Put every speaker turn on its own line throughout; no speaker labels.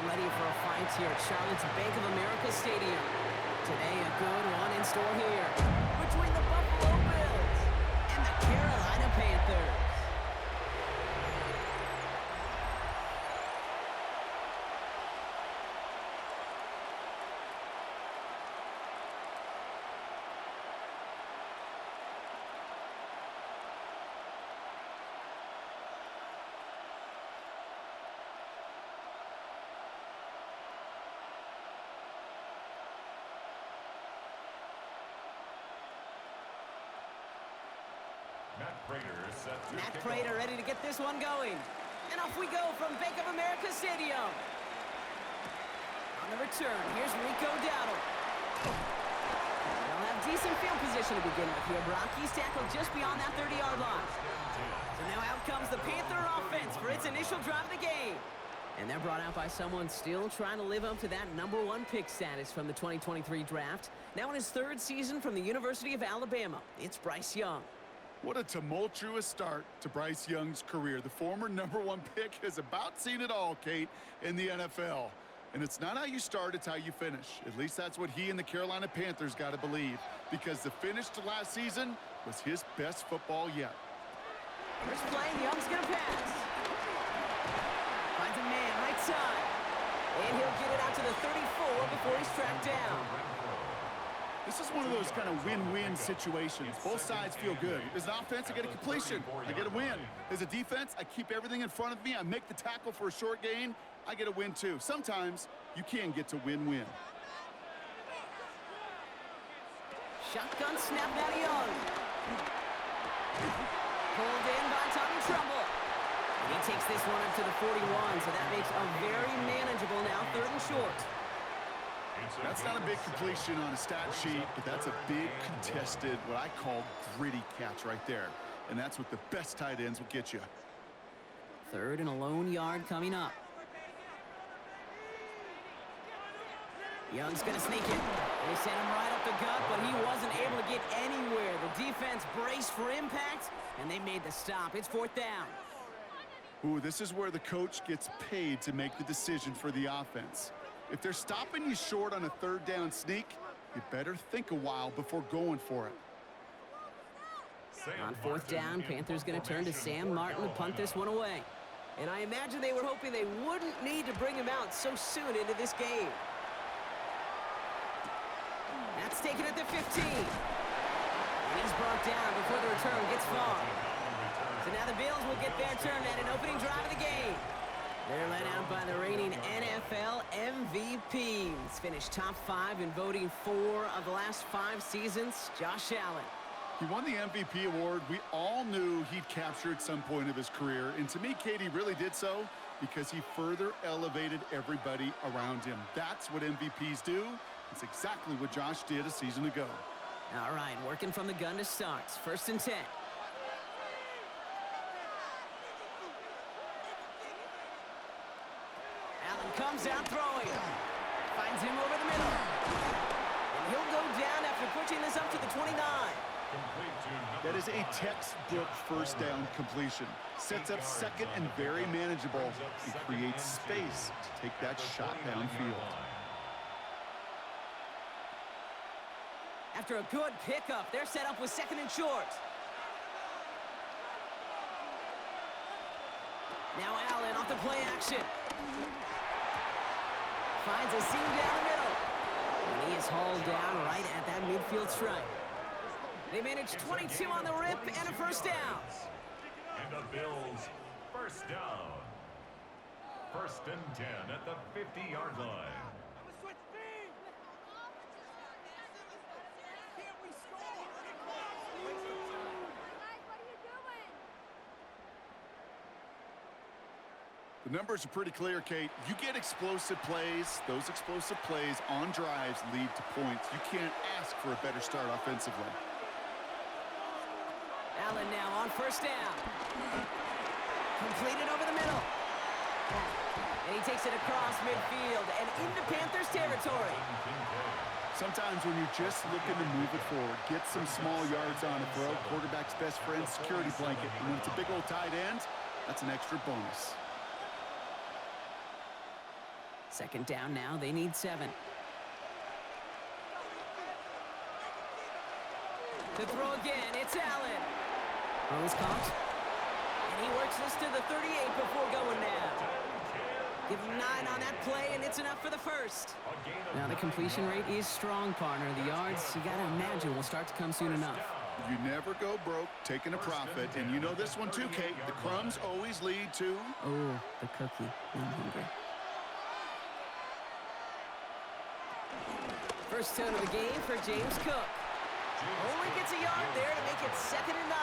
ready for a fight here at Charlotte's Bank of America Stadium. Today, a good one in store here between the Buffalo Bills and the Carolina Panthers. Matt Prater ready to get this one going. And off we go from Bank of America Stadium. On the return, here's Rico Dowdle. They'll have decent field position to begin with here, Brock. He's tackled just beyond that 30-yard line. So now out comes the Panther offense for its initial drive of the game. And they're brought out by someone still trying to live up to that #1 pick status from the 2023 draft. Now in his third season from the University of Alabama, it's Bryce Young.
What a tumultuous start to Bryce Young's career. The former #1 pick has about seen it all, Kate, in the NFL. And it's not how you start, it's how you finish. At least that's what he and the Carolina Panthers got to believe, because the finish to last season was his best football yet.
First play, Young's going to pass. Finds a man right side. And he'll get it out to the 34 before he's tracked down.
This is one of those kind of win-win situations. Both sides feel good. As an offense, I get a completion. I get a win. As a defense, I keep everything in front of me. I make the tackle for a short gain. I get a win, too. Sometimes you can get to win-win.
Shotgun snap by Young. Pulled in by Tommy Trumbull. And he takes this one up to the 41, so that makes a very manageable now 3rd and short.
That's not a big completion on a stat sheet, but that's a big contested, what I call gritty catch right there. And that's what the best tight ends will get you.
3rd and a lone yard coming up. Young's going to sneak it. They sent him right up the gut, but he wasn't able to get anywhere. The defense braced for impact, and they made the stop. It's 4th down.
Ooh, this is where the coach gets paid to make the decision for the offense. If they're stopping you short on a 3rd down sneak, you better think a while before going for it.
On 4th down, Panthers going to turn to Sam Martin to punt this one away. And I imagine they were hoping they wouldn't need to bring him out so soon into this game. That's taken at the 15. And he's brought down before the return gets far. So now the Bills will get their turn at an opening drive of the game. They're led out by the reigning NFL MVPs. Finished top 5 in voting 4 of the last 5 seasons, Josh Allen.
He won the MVP award. We all knew he'd capture at some point of his career. And to me, Katie really did so because he further elevated everybody around him. That's what MVPs do. It's exactly what Josh did a season ago.
All right, working from the gun to start. 1st and 10. Allen comes out throwing. Finds him over the middle. And he'll go down after pushing this up to the 29.
That is a textbook 1st down completion. Sets up 2nd and very manageable. It creates space to take that shot downfield.
After a good pickup, they're set up with 2nd and short. Now Allen off the play action. Finds a seam down the middle. And he is hauled down right at that midfield stripe. They managed 22 on the rip and a 1st down.
And the Bills, 1st down. 1st and 10 at the 50-yard line.
The numbers are pretty clear, Kate. You get explosive plays. Those explosive plays on drives lead to points. You can't ask for a better start offensively.
Allen now on 1st down. Completed over the middle. And he takes it across midfield and into Panthers territory.
Sometimes when you're just looking to move it forward, get some small yards on a throw, quarterback's best friend, security blanket. And when it's a big old tight end, that's an extra bonus.
Second down now. They need 7. To throw again, it's Allen. Throw is caught. And he works this to the 38 before going down. Give him 9 on that play, and it's enough for the first. Now the completion rate is strong, partner. The yards, you got to imagine, will start to come soon enough.
You never go broke taking a profit, and you know this one too, Kate. The crumbs always lead to...
Oh, the cookie. I'm hungry. First turn of the game for James Cook. Only gets a yard there to make it 2nd and 9.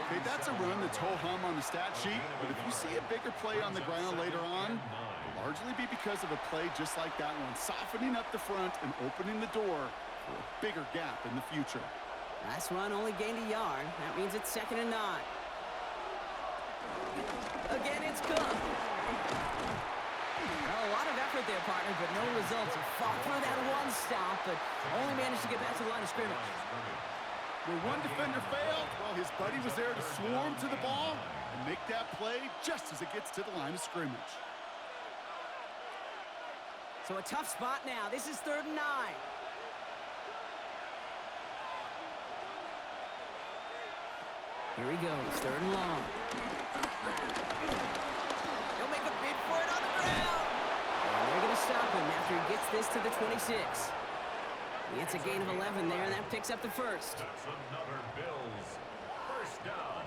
Okay, that's a run that's ho-hum on the stat sheet, but if you see a bigger play on the ground later on, it'll largely be because of a play just like that one, softening up the front and opening the door for a bigger gap in the future.
Last run only gained a yard. That means it's 2nd and 9. Again, it's Cook. Well, a lot of effort there, partner, but no results. He fought through that one stop, but only managed to get back to the line of scrimmage.
Where one defender failed, well, his buddy was there to swarm to the ball and make that play just as it gets to the line of scrimmage.
So a tough spot now. This is 3rd and 9. Here he goes, 3rd and long. He'll make a bid for it on the ground. And they're going to stop him after he gets this to the 26. He gets a gain of 11 there, and that picks up the first.
That's another Bills first down.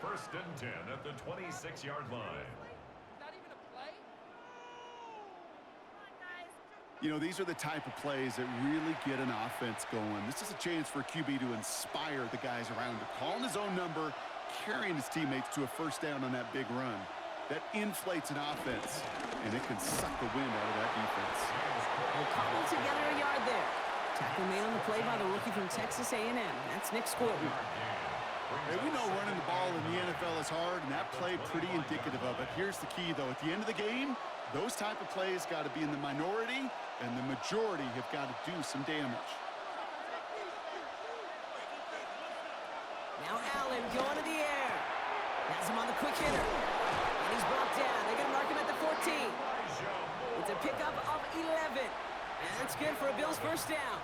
1st and 10 at the 26-yard line.
You know, these are the type of plays that really get an offense going. This is a chance for a QB to inspire the guys around him. Calling his own number, carrying his teammates to a first down on that big run. That inflates an offense, and it can suck the wind out of that defense.
They'll cobble together a yard there. Tackle made on the play by the rookie from Texas A&M. That's Nick Scorton.
Hey, we know running the ball in the NFL is hard, and that play pretty indicative of it. Here's the key, though. At the end of the game, those type of plays got to be in the minority, and the majority have got to do some damage.
Now Allen going to the air. Has him on the quick hitter. And he's brought down. They're going to mark him at the 14. It's a pickup of 11. And that's good for a Bills first down.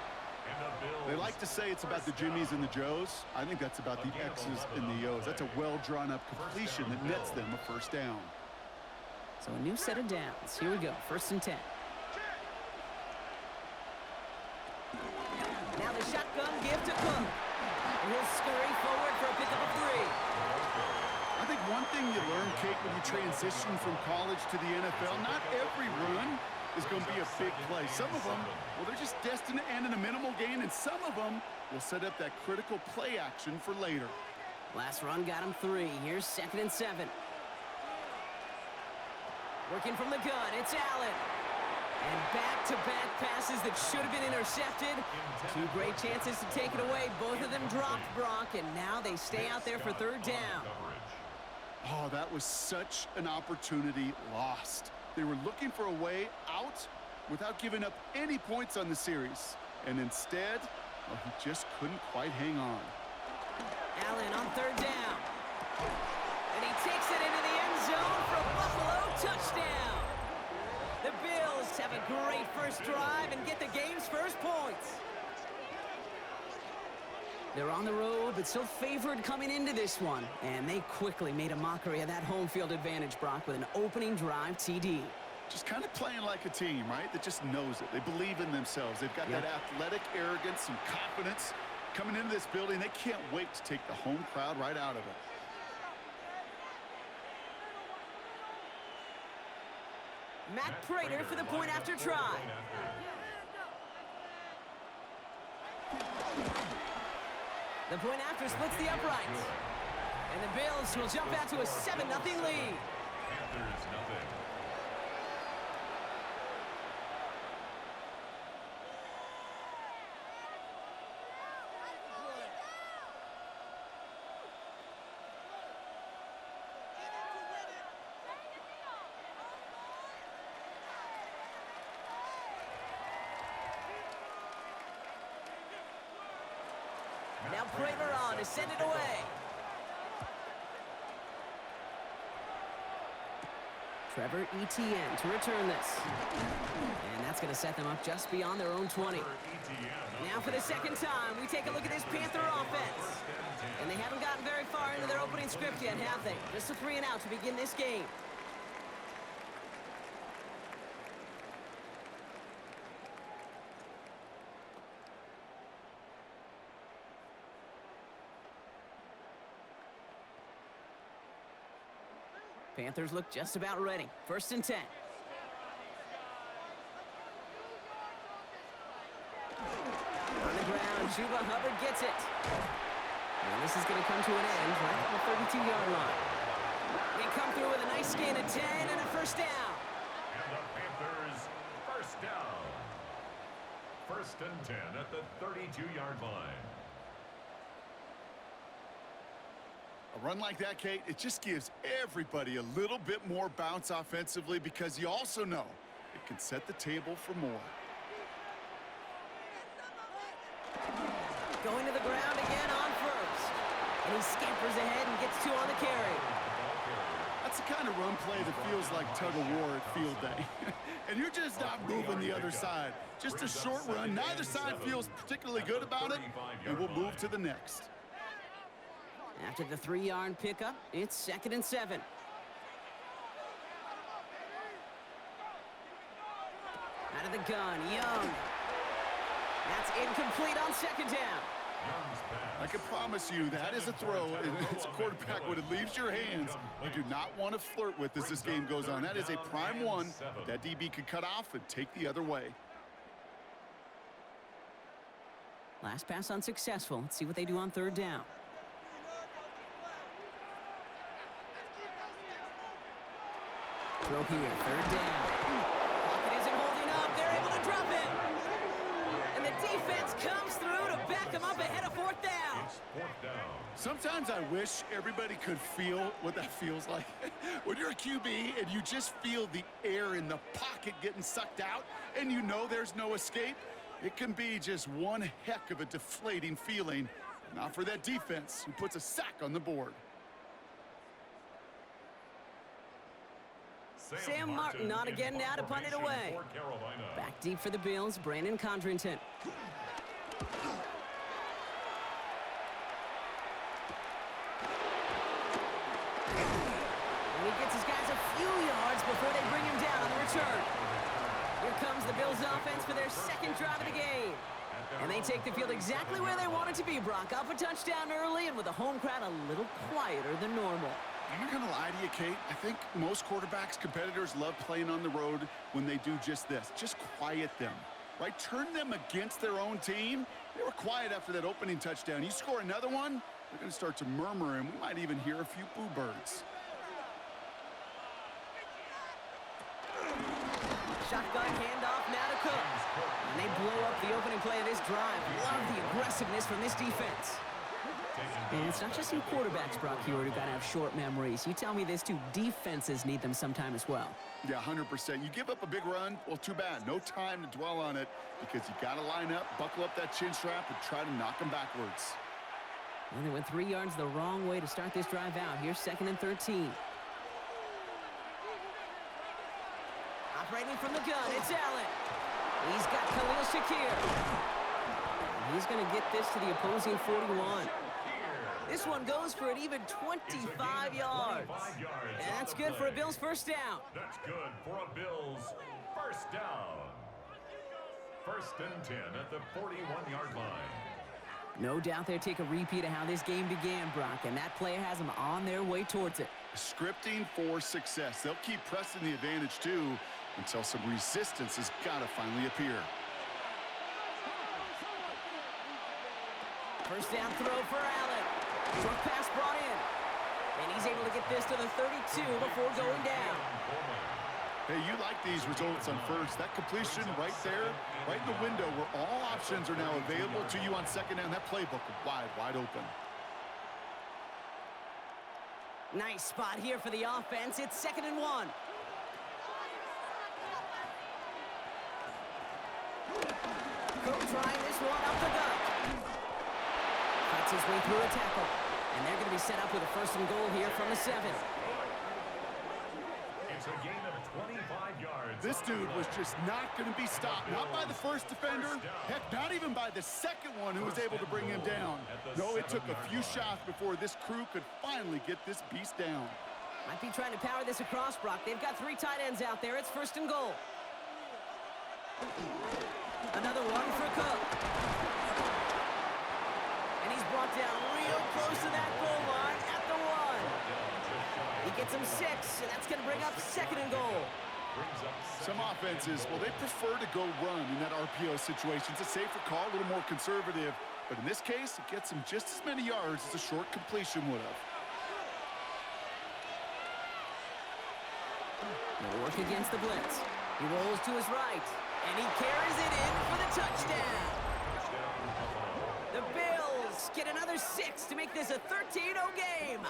They like to say it's about the Jimmies and the Joes. I think that's about the X's and the O's. That's a well-drawn-up completion that nets them a first down.
So a new set of downs. Here we go. 1st and 10. Now the shotgun give to Cook. And he'll scurry forward for a pickup of 3.
I think one thing you learn, Kate, when you transition from college to the NFL, not every run is going to be a big play. Some of them, well, they're just destined to end in a minimal gain, and some of them will set up that critical play action for later.
Last run got him 3. Here's 2nd and 7. Working from the gun, it's Allen. And back-to-back passes that should have been intercepted. 2 great chances to take it away. Both of them dropped, Brock, and now they stay out there for 3rd down.
Oh, that was such an opportunity lost. They were looking for a way out without giving up any points on the series. And instead, well, he just couldn't quite hang on.
Allen on 3rd down. And he takes it into the end zone for a Buffalo touchdown. The Bills have a great first drive and get the game's first points. They're on the road, but still favored coming into this one. And they quickly made a mockery of that home field advantage, Brock, with an opening drive TD.
Just kind of playing like a team, right? That just knows it. They believe in themselves. They've got that athletic arrogance and confidence. Coming into this building, they can't wait to take the home crowd right out of it.
Matt Prater for the point after try. The point after splits the uprights. And the Bills will jump out to a 7-0 lead.
Panthers nothing.
Now Prater on to send it away. Trevor Etienne to return this. And that's going to set them up just beyond their own 20. Now for the second time, we take a look at this Panther offense. And they haven't gotten very far into their opening script yet, have they? Just a 3 and out to begin this game. Panthers look just about ready. 1st and 10. On the ground, Chuba Hubbard gets it. And this is going to come to an end right at the 32-yard line. They come through with a nice gain of 10 and a 1st down.
And the Panthers, 1st down. 1st and 10 at the 32-yard line.
A run like that, Kate, it just gives everybody a little bit more bounce offensively because you also know it can set the table for more.
Going to the ground again on 1st. And he scampers ahead and gets 2 on the carry.
That's the kind of run play that feels like tug-of-war at field day. And you're just not moving the other side. Just a short run. Neither side feels particularly good about it, and we'll move to the next.
After the 3-yard pickup, it's 2nd and 7. Out of the gun, Young. That's incomplete on 2nd down.
I can promise you that is a throw. It's a quarterback when it leaves your hands, you do not want to flirt with as this game goes on. That is a prime one that DB could cut off and take the other way.
Last pass unsuccessful. Let's see what they do on 3rd down. Throw here, 3rd down. Pocket isn't holding up. They're able to drop it. And the defense comes through to back them up ahead of 4th down.
It's 4th down.
Sometimes I wish everybody could feel what that feels like. When you're a QB and you just feel the air in the pocket getting sucked out and you know there's no escape, it can be just one heck of a deflating feeling. Not for that defense who puts a sack on the board.
Sam Martin not again now to punt it away. Back deep for the Bills, Brandon Condrington. And he gets his guys a few yards before they bring him down on the return. Here comes the Bills offense for their 2nd drive of the game. And they take the field exactly where they want it to be, Brock. Up a touchdown early and with a home crowd a little quieter than normal.
I'm not going to lie to you, Kate. I think most quarterbacks, competitors love playing on the road when they do just this. Just quiet them, right? Turn them against their own team. They were quiet after that opening touchdown. You score another one, they're going to start to murmur, and we might even hear a few boo birds.
Shotgun handoff now to Cook. And they blow up the opening play of this drive. Love the aggressiveness from this defense. And it's not just you quarterbacks, Brock, here who got to have short memories. You tell me this too, defenses need them sometime as well.
Yeah, 100%. You give up a big run, well, too bad. No time to dwell on it because you got to line up, buckle up that chin strap, and try to knock them backwards.
And they went 3 yards the wrong way to start this drive out. Here's 2nd and 13. Operating from the gun, it's Allen. He's got Khalil Shakir. And he's going to get this to the opposing 41. This one goes for an even 25 yards. And that's good for a Bills 1st down.
That's good for a Bills 1st down. 1st and 10 at the 41-yard line.
No doubt they'll take a repeat of how this game began, Brock, and that play has them on their way towards it.
Scripting for success. They'll keep pressing the advantage, too, until some resistance has got to finally appear.
1st down throw for Allen. Short pass brought in. And he's able to get this to the 32 before going down.
Hey, you like these results on 1st. That completion right there, right in the window where all options are now available to you on 2nd down. That playbook wide open.
Nice spot here for the offense. It's 2nd and 1. Cook trying this one up the gut. Fights his way through a tackle. And they're going to be set up with a 1st and goal here from the 7.
It's a gain of 25 yards.
This dude was just not going to be stopped. Not by the first defender. Heck, not even by the second one who was able to bring him down. No, it took a few shots before this crew could finally get this beast down.
Might be trying to power this across, Brock. They've got 3 tight ends out there. It's 1st and goal. Another one for Cook. And he's brought down real close to that goal line at the 1. He gets him 6, and that's going to bring up 2nd and goal.
Some offenses, well, they prefer to go run in that RPO situation. It's a safer call, a little more conservative. But in this case, it gets him just as many yards as a short completion would have.
They'll work against the blitz. He rolls to his right, and he carries it in for the touchdown. The Bills get another 6 to make this a 13-0 game.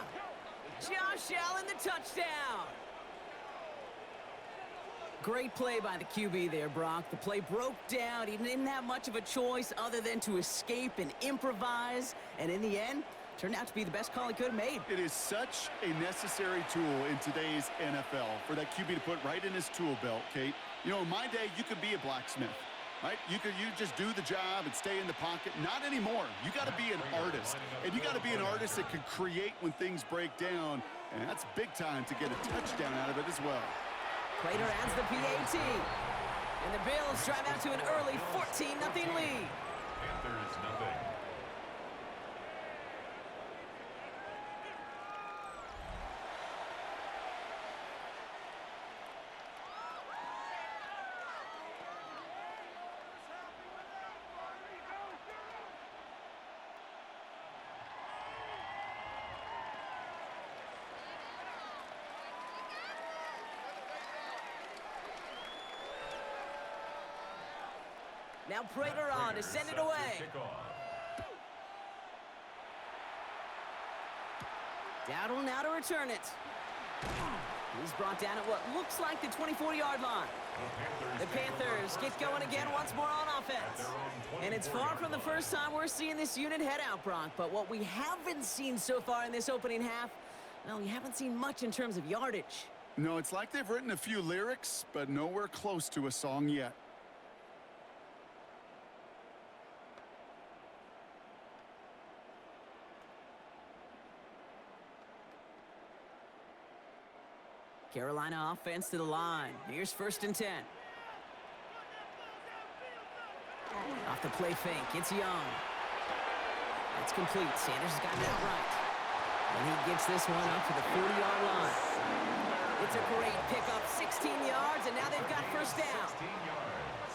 Josh Allen, the touchdown. Great play by the QB there, Brock. The play broke down. He didn't have much of a choice other than to escape and improvise. And in the end, turned out to be the best call he could have made.
It is such a necessary tool in today's NFL for that QB to put right in his tool belt, Kate. You know, in my day, you could be a blacksmith, right? You just do the job and stay in the pocket. Not anymore. You got to be an artist. And you got to be an artist that can create when things break down. And that's big time to get a touchdown out of it as well.
Prater adds the PAT. And the Bills drive out to an early 14-0 lead.
Panthers nothing.
Now Prater on to send it away. Dowdle now to return it. He's brought down at what looks like the 24-yard line. The Panthers get going again once more on offense. And it's far from the first time we're seeing this unit head out, Brock. But what we haven't seen so far in this opening half, well, we haven't seen much in terms of yardage.
No, it's like they've written a few lyrics, but nowhere close to a song yet.
Carolina offense to the line. Here's 1st and 10. Off the play fake. It's Young. That's complete. Sanders has gotten that right. And he gets this one up to the 40-yard line. It's a great pickup. 16 yards, and now they've got 1st down.
16 yards.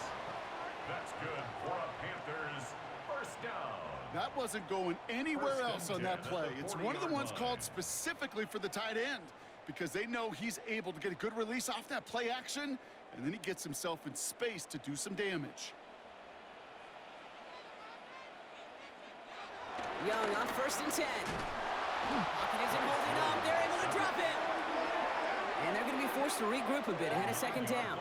That's good for a Panthers 1st down.
That wasn't going anywhere else on that play. It's one of the ones called specifically for the tight end, because they know he's able to get a good release off that play action, and then he gets himself in space to do some damage.
Young on 1st and 10. Pocket isn't holding up. They're able to drop it. And they're going to be forced to regroup a bit ahead of 2nd down.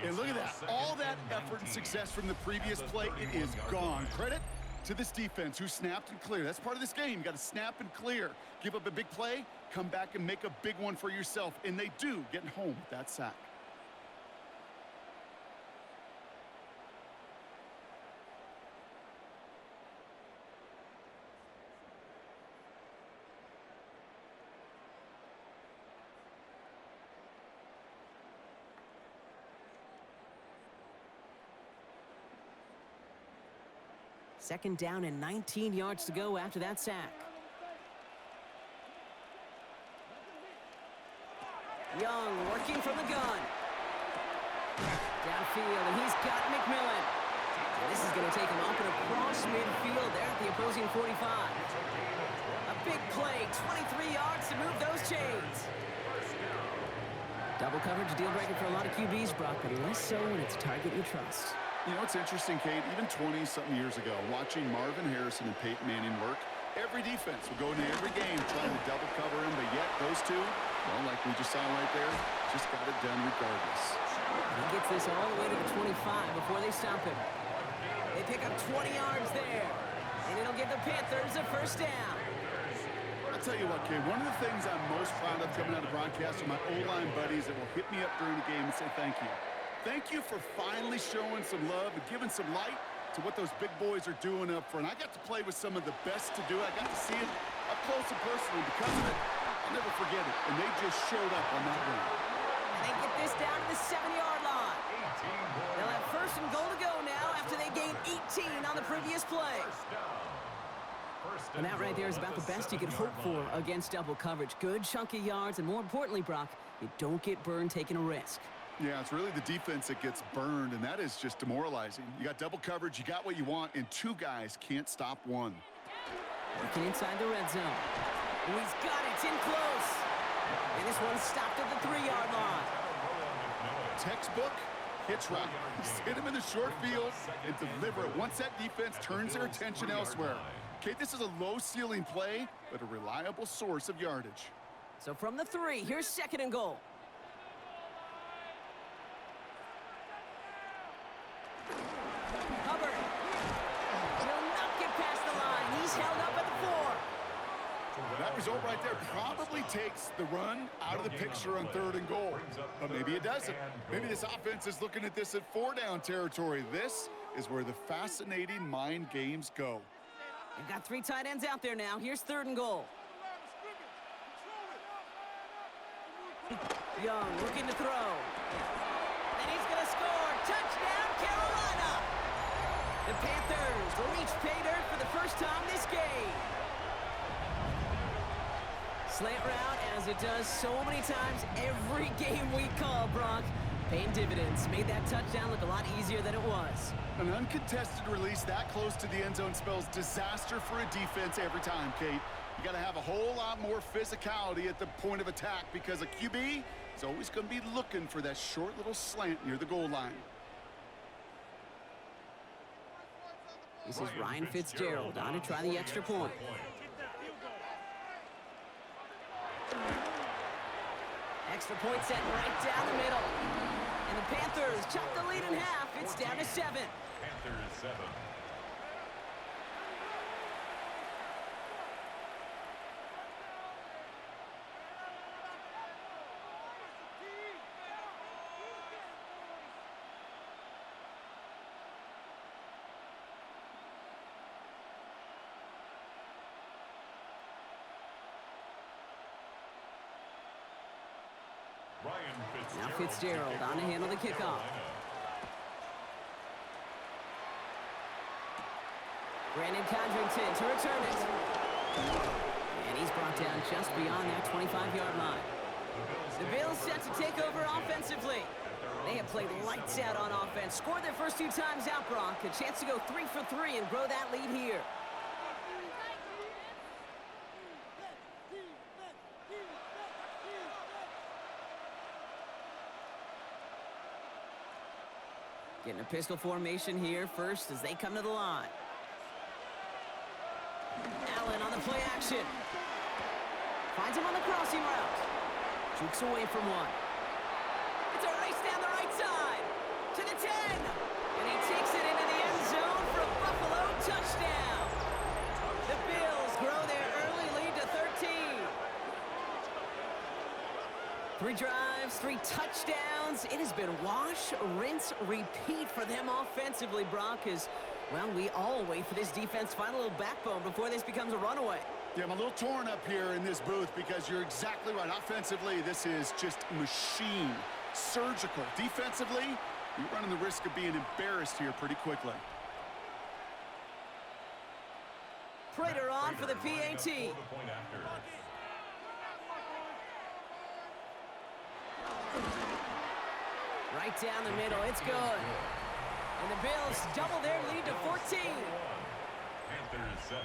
And look at that. All that effort and success from the previous play, it is gone. Credit to this defense who snapped and cleared. That's part of this game. You got to snap and clear. Give up a big play, come back and make a big one for yourself. And they do, getting home with that sack.
Second down and 19 yards to go after that sack. Young working from the gun. Downfield, and he's got McMillan. And this is going to take him up and across midfield there at the opposing 45. A big play, 23 yards to move those chains. Double coverage, deal breaker for a lot of QBs, Brock, but less so when it's a target you trust.
You know, it's interesting, Kate, even 20-something years ago, watching Marvin Harrison and Peyton Manning work, every defense would go into every game trying to double cover him, but yet those two, well, like we just saw right there, just got it done regardless.
He gets this all the way to the 25 before they stop him. They pick up 20 yards there, and it'll give the Panthers a 1st down.
I tell you what, kid, one of the things I'm most proud of coming out of broadcast are my O-line buddies that will hit me up during the game and say thank you. Thank you for finally showing some love and giving some light to what those big boys are doing up front. I got to play with some of the best to do it. I got to see it up close and personal. Because of it, I'll never forget it. And they just showed up on that run.
And they get this down to the 7-yard line. They'll have first and goal to go now after they gained 18 on the previous play. And that right there is about the best you can hope for against double coverage. Good chunky yards, and more importantly, Brock, you don't get burned taking a risk.
Yeah, it's really the defense that gets burned, and that is just demoralizing. You got double coverage, you got what you want, and two guys can't stop one.
Working inside the red zone. Oh, he's got it. It's in close. And this one's stopped at the 3-yard line.
Textbook hitch route. Just hit him in the short field and deliver it once that defense turns their attention elsewhere. Okay, this is a low-ceiling play, but a reliable source of yardage.
So from the 3, here's second and goal. Hubbard. He'll not get past the line. He's held up at the 4.
That result right there probably takes the run out of the picture on third and goal. But maybe it doesn't. Maybe this offense is looking at this at 4-down territory. This is where the fascinating mind games go.
You've got 3 tight ends out there now. Here's third and goal. Young looking to throw. And he's going to score. Touchdown, Carolina! The Panthers will reach pay dirt for the first time this game. Slant route, as it does so many times every game we call, Brock. Paying dividends. Made that touchdown look a lot easier than it was.
An uncontested release that close to the end zone spells disaster for a defense every time, Kate. You got to have a whole lot more physicality at the point of attack because a QB is always going to be looking for that short little slant near the goal line.
This is Ryan Fitzgerald on to try the extra point. Extra point set right down the middle. And the Panthers chop the lead in half. It's down to 7.
Panthers 7.
Now Fitzgerald on to handle the kickoff. Brandon Condrington to return it. And he's brought down just beyond that 25-yard line. The Bills set to take over offensively. They have played lights out on offense. Scored their first 2 times out, Brock. A chance to go 3 for 3 and grow that lead here. Getting a pistol formation here first as they come to the line. Allen on the play action. Finds him on the crossing route. Jukes away from one. It's a race down the right side. To the 10. And he takes it into the end zone for a Buffalo touchdown. The Bills grow their early lead to 13. 3 drives, 3 touchdowns. It has been wash, rinse, repeat for them offensively, Brock, as, well, we all wait for this defense to find a little backbone before this becomes a runaway.
Yeah, I'm a little torn up here in this booth because you're exactly right. Offensively, this is just machine, surgical. Defensively, you're running the risk of being embarrassed here pretty quickly.
Prater on for the PAT. Right down the middle, it's good. And the Bills double their lead to 14.
Panthers 7.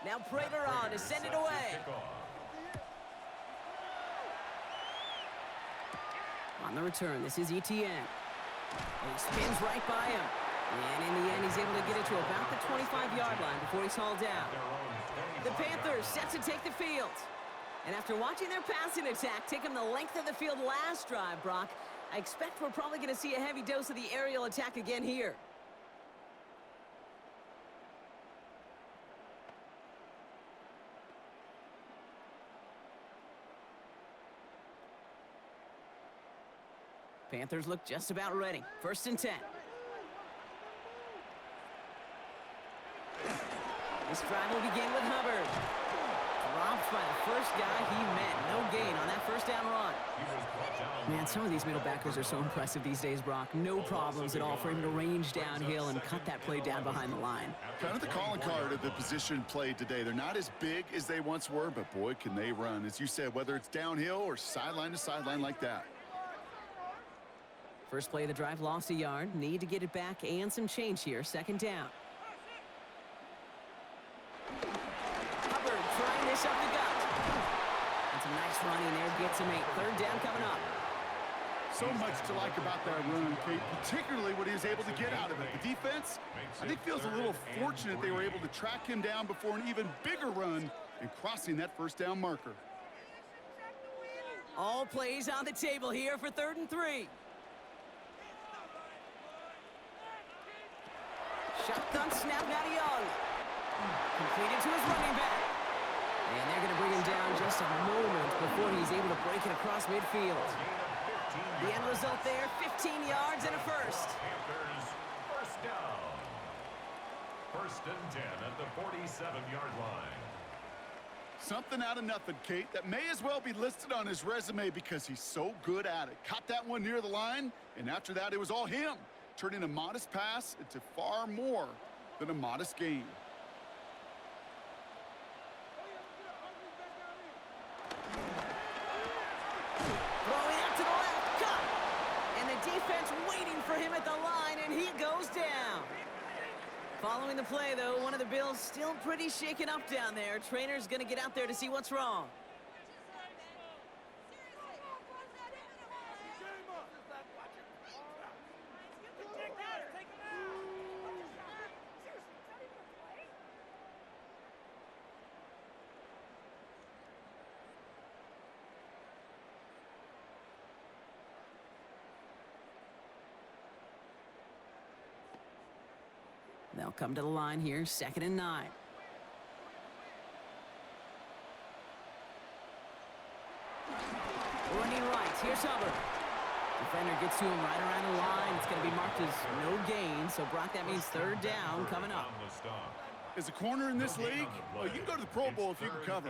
Now Prater on to send it away. On the return, this is ETN. And he spins right by him. And in the end, he's able to get it to about the 25-yard line before he's hauled down. The Panthers set to take the field. And after watching their passing attack take them the length of the field last drive, Brock, I expect we're probably going to see a heavy dose of the aerial attack again here. Panthers look just about ready. 1st and 10. This drive will begin with Hubbard. Dropped by the first guy he met. No gain on that first down run. Man, some of these middle backers are so impressive these days, Brock. No problems at all for him to range downhill and cut that play down behind the line.
Kind of the calling card of the position played today. They're not as big as they once were, but boy, can they run. As you said, whether it's downhill or sideline to sideline like that.
First play of the drive, lost a yard. Need to get it back and some change here. 2nd down. Hubbard trying this up the gut. And some nice running there. Gets him 8. 3rd down coming up.
So much to like about that run, Kate, particularly what he was able to get out of it. The defense, I think, feels a little fortunate they were able to track him down before an even bigger run and crossing that 1st down marker.
All plays on the table here for 3rd and 3. Shotgun snap, now to Young. Completed to his running back. And they're going to bring him down just a moment before he's able to break it across midfield. The end result there, 15 yards and a first.
Panthers, 1st down. 1st and 10 at the 47-yard line.
Something out of nothing, Kate, that may as well be listed on his resume because he's so good at it. Caught that one near the line, and after that, it was all him, turning a modest pass into far more than a modest gain.
Throwing out to the left, cut! And the defense waiting for him at the line, and he goes down. Following the play, though, one of the Bills still pretty shaken up down there. Trainer's going to get out there to see what's wrong. They'll come to the line here, 2nd and 9. Running right, here's Hubbard. Defender gets to him right around the line. It's going to be marked as no gain, so Brock, that means 3rd down coming up.
As a corner in this league, well, you can go to the Pro Bowl if you can cover.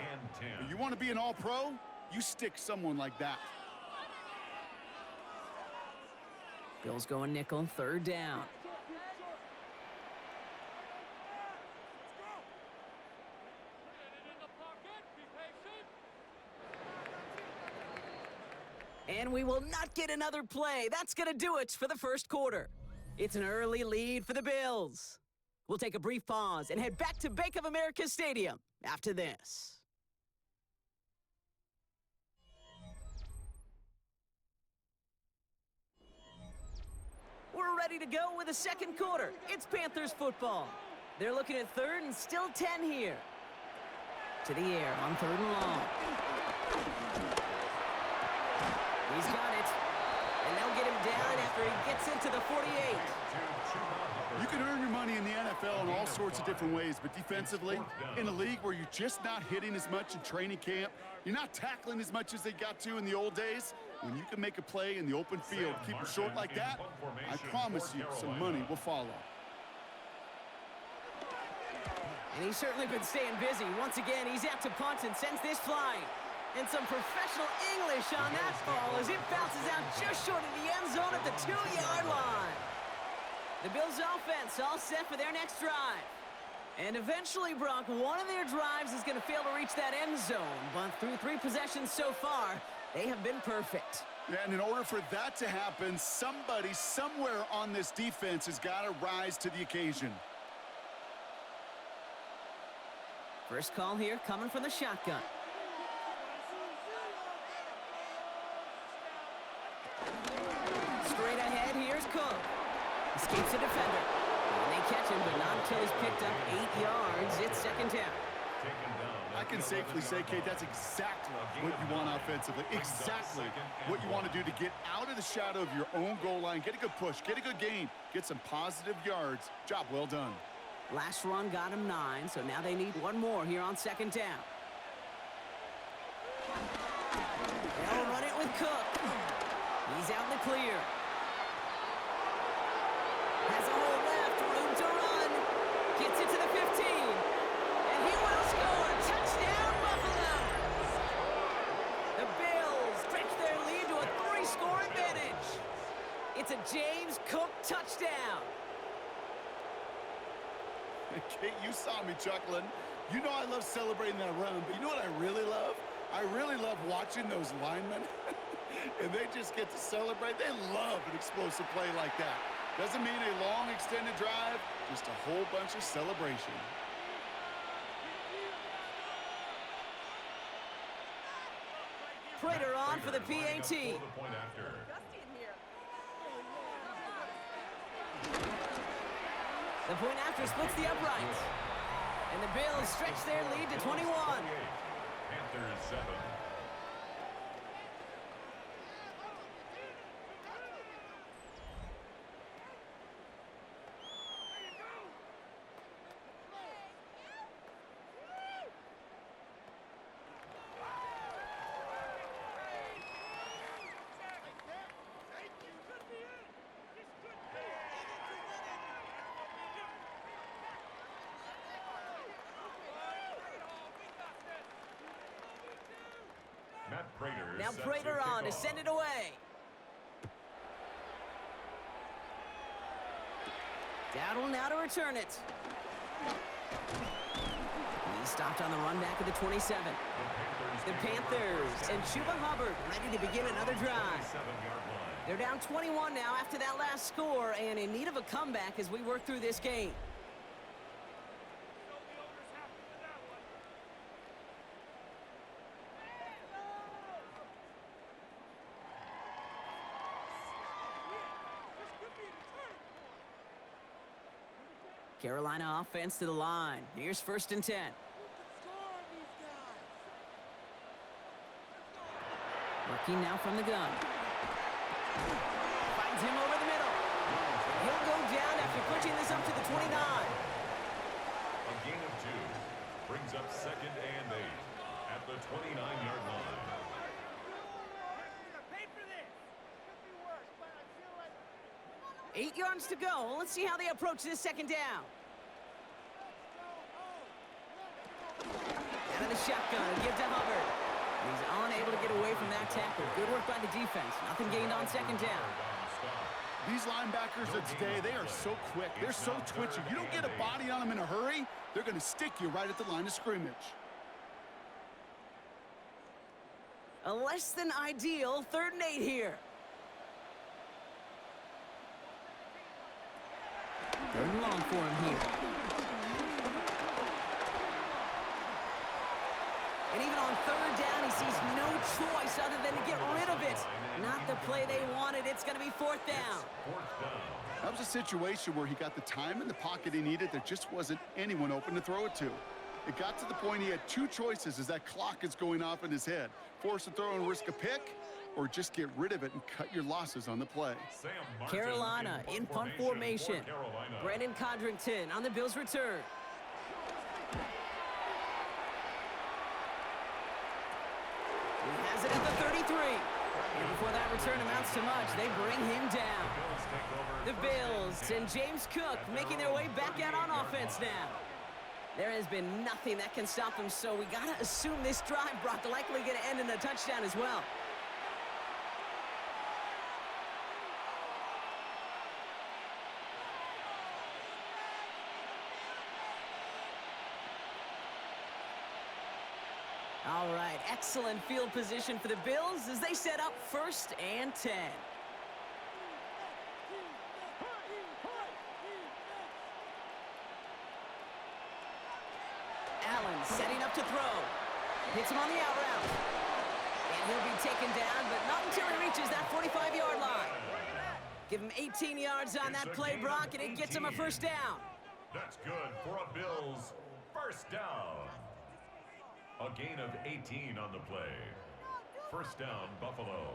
But you want to be an all-pro, you stick someone like that.
Bills going nickel, 3rd down. And we will not get another play. That's going to do it for the 1st quarter. It's an early lead for the Bills. We'll take a brief pause and head back to Bank of America Stadium after this. We're ready to go with the 2nd quarter. It's Panthers football. They're looking at 3rd and still 10 here. To the air on 3rd and long. He's got it. And they'll get him down after he gets into the 48.
You can earn your money in the NFL in all sorts of different ways, but defensively, in a league where you're just not hitting as much in training camp, you're not tackling as much as they got to in the old days, when you can make a play in the open field, keep it short like that, I promise you some money will follow.
And he's certainly been staying busy. Once again, he's out to punt and sends this flying. And some professional English on that ball as it bounces out just short of the end zone at the 2-yard line. The Bills' offense all set for their next drive. And eventually, Brock, one of their drives is going to fail to reach that end zone. But through 3 possessions so far, they have been perfect.
Yeah, and in order for that to happen, somebody somewhere on this defense has got to rise to the occasion.
First call here coming from the shotgun. Escapes the defender. And they catch him, but not until he's picked up 8 yards. It's second down.
I can safely say, Kate, that's exactly what you want offensively. Exactly what you want to do to get out of the shadow of your own goal line. Get a good push. Get a good gain. Get some positive yards. Job well done.
Last run got him 9, so now they need one more here on second down. They'll run it with Cook. He's out in the clear. Has a hole left, room to run. Gets it to the 15. And he will score. Touchdown, Buffalo. The Bills stretch their lead to a 3-score advantage. It's a James Cook touchdown.
Kate, you saw me chuckling. You know I love celebrating that run, but you know what I really love? I really love watching those linemen, and they just get to celebrate. They love an explosive play like that. Doesn't mean a long extended drive, just a whole bunch of celebration.
Prater on for the PAT. The point after splits the uprights. And the Bills stretch their lead to 21.
Panthers 7.
Now Prater on to send it away. Dowdle now to return it. He stopped on the run back of the 27. The Panthers and Chuba Hubbard ready to begin another drive. They're down 21 now after that last score and in need of a comeback as we work through this game. Carolina offense to the line. Here's 1st and 10. Working now from the gun. Finds him over the middle. He'll go down after pushing this up to the 29.
A gain of 2 brings up 2nd and 8 at the 29-yard line.
8 yards to go. Let's see how they approach this second down. Out of the shotgun, give to Hubbard. He's unable to get away from that tackle. Good work by the defense. Nothing gained on second down.
These linebackers of today, they are so quick. They're so twitchy. You don't get a body on them in a hurry, they're going to stick you right at the line of scrimmage.
A less than ideal 3rd and 8 here. 3rd and long for him here. And even on 3rd down, he sees no choice other than to get rid of it. Not the play they wanted. It's going to be 4th down.
That was a situation where he got the time in the pocket he needed. There just wasn't anyone open to throw it to. It got to the point he had 2 choices as that clock is going off in his head. Force a throw and risk a pick, or just get rid of it and cut your losses on the play.
Carolina in punt formation. Brandon Codrington on the Bills' return. He has it at the 33. And before that return amounts to much, they bring him down. The Bills and James Cook making their way back out on offense now. There has been nothing that can stop them, so we got to assume this drive, Brock, likely going to end in a touchdown as well. All right, excellent field position for the Bills as they set up 1st and 10. Allen setting up to throw. Hits him on the out route. And he'll be taken down, but not until he reaches that 45-yard line. Give him 18 yards on that play, Brock, and it gets him a first down.
That's good for a Bills first down. A gain of 18 on the play. First down, Buffalo.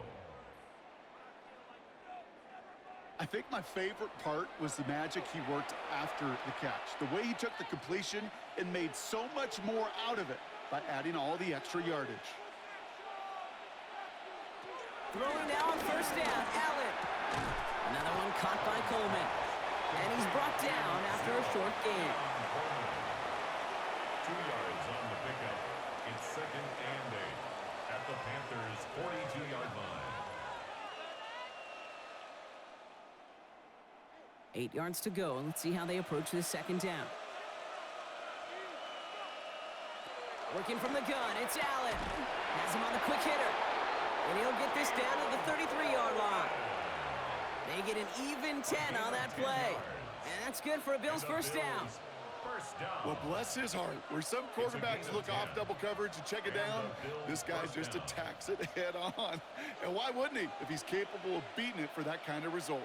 I think my favorite part was the magic he worked after the catch. The way he took the completion and made so much more out of it by adding all the extra yardage.
Throwing now on first down, Allen. Another one caught by Coleman. And he's brought down after a short gain.
2 yards on the pickup. It's 2nd and 8 at the Panthers' 42-yard line.
8 yards to go, and let's see how they approach this second down. Working from the gun, it's Allen. Has him on the quick hitter. And he'll get this down to the 33-yard line. They get an even 10 on that play. And that's good for a Bills first down.
Well, bless his heart. Where some quarterbacks look off double coverage and check it down, this guy just attacks it head on. And why wouldn't he if he's capable of beating it for that kind of result?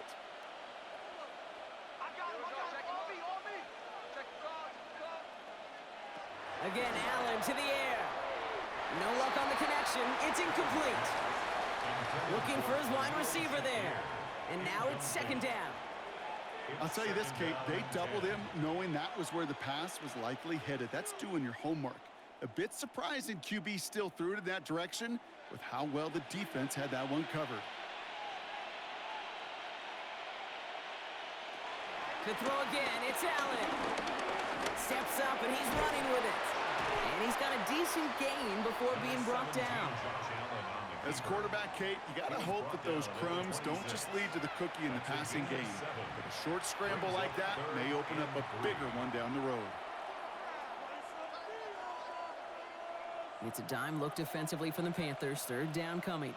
Again, Allen to the air. No luck on the connection. It's incomplete. Looking for his wide receiver there. And now it's second down.
I'll tell you this, Kate, they doubled him knowing that was where the pass was likely headed. That's doing your homework. A bit surprising QB still threw it in that direction with how well the defense had that one covered.
To throw again, it's Allen. Steps up and he's running with it. And he's got a decent gain before being brought down.
As quarterback, Kate, you got to hope that those crumbs don't just lead to the cookie in the passing game. But a short scramble like that may open up a bigger one down the road.
It's a dime look defensively from the Panthers. Third down coming.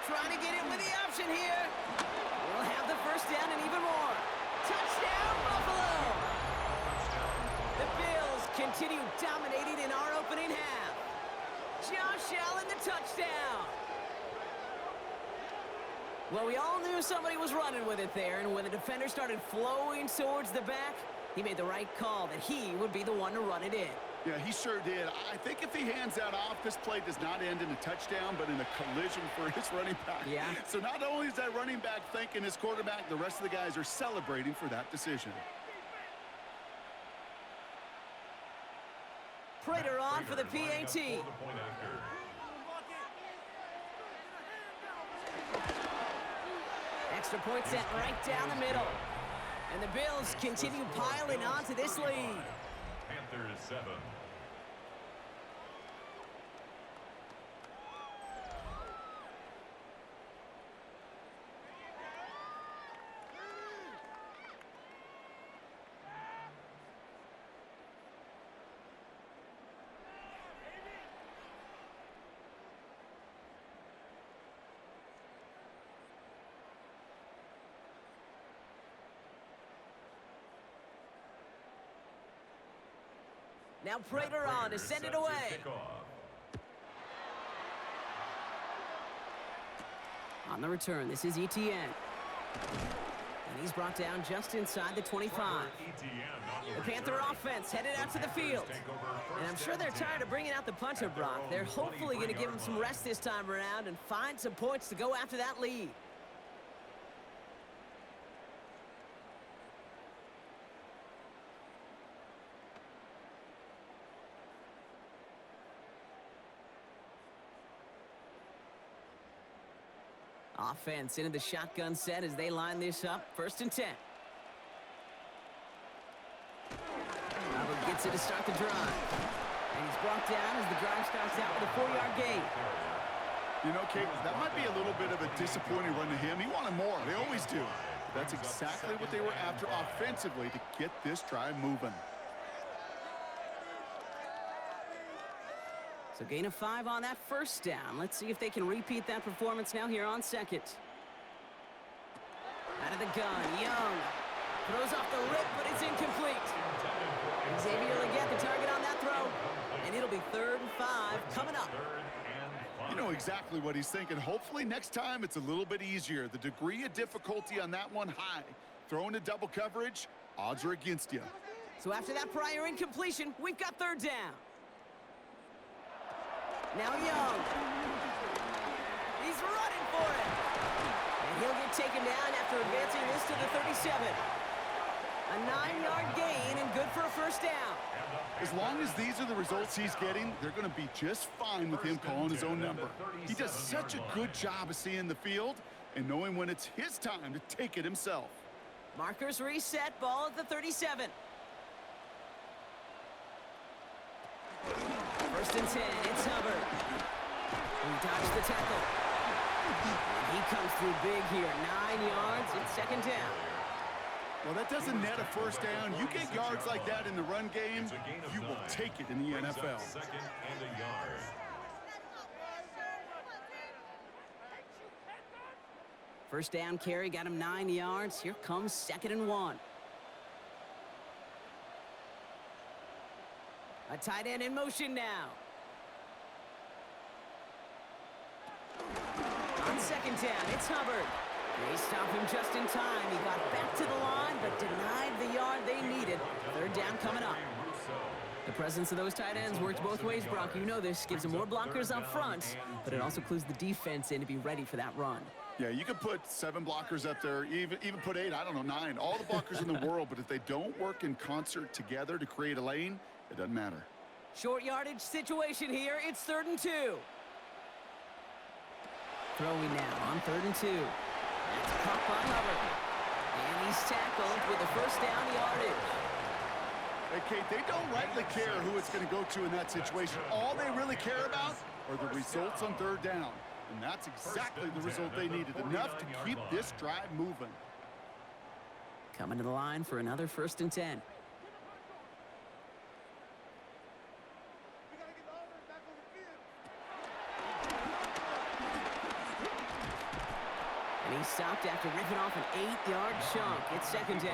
Trying to get in with the option here. We'll have the first down and even more. Touchdown, Buffalo! The Bills continue dominating in our opening half. Josh Allen, the touchdown. Well, we all knew somebody was running with it there, and when the defender started flowing towards the back, he made the right call that he would be the one to run it in.
Yeah, he sure did. I think if he hands that off, this play does not end in a touchdown, but in a collision for his running back.
Yeah.
So not only is that running back thanking his quarterback, the rest of the guys are celebrating for that decision.
Prater on for the PAT. Extra point sent right down the middle. And the Bills continue piling onto this lead.
Panthers 7.
Now Prater on to send it away. On the return, this is Etienne. And he's brought down just inside the 25. The Panther offense headed out to the field. And I'm sure they're tired of bringing out the punter, Brock. They're hopefully going to give him some rest this time around and find some points to go after that lead. Offense into the shotgun set as they line this up. 1st and 10. Robert gets it to start the drive. And he's brought down as the drive starts out with a 4-yard gain.
You know, Kate, that might be a little bit of a disappointing run to him. He wanted more. They always do. But that's exactly what they were after offensively to get this drive moving.
So gain of 5 on that first down. Let's see if they can repeat that performance now here on second. Out of the gun, Young. Throws off the rip, but it's incomplete. Xavier will get the target on that throw. And it'll be 3rd and 5 coming up.
You know exactly what he's thinking. Hopefully next time it's a little bit easier. The degree of difficulty on that one high. Throwing to double coverage, odds are against you.
So after that prior incompletion, we've got third down. Now Young. He's running for it. And he'll get taken down after advancing this to the 37. A 9-yard gain and good for a first down.
As long as these are the results he's getting, they're going to be just fine with him calling his own number. He does such a good job of seeing the field and knowing when it's his time to take it himself.
Markers reset, ball at the 37. First and 10, it's Hubbard. He dodged the tackle. And he comes through big here, 9 yards, it's second down.
Well, that doesn't net a first down. You get yards like that in the run game, you will take it in the NFL.
Second and a yard.
First down carry got him 9 yards. Here comes second and 1. A tight end in motion now. On second down, it's Hubbard. They stop him just in time. He got back to the line, but denied the yard they needed. Third down coming up. The presence of those tight ends works both ways, Brock. You know this. Gives them more blockers up front, but it also clues the defense in to be ready for that run.
Yeah, you could put 7 blockers up there, even put 8, I don't know, 9. All the blockers in the world, but if they don't work in concert together to create a lane, it doesn't matter. Short
yardage situation here. It's 3rd and 2. Throwing now on 3rd and 2. That's caught by Hubbard. And he's tackled with a first down yardage.
Hey, Kate, they don't rightly care who it's going to go to in that situation. All they really care about are the results on 3rd down. And that's exactly the result they needed. Enough to keep this drive moving.
Coming to the line for another 1st and 10. And he stopped after ripping off an 8-yard chunk. It's second down.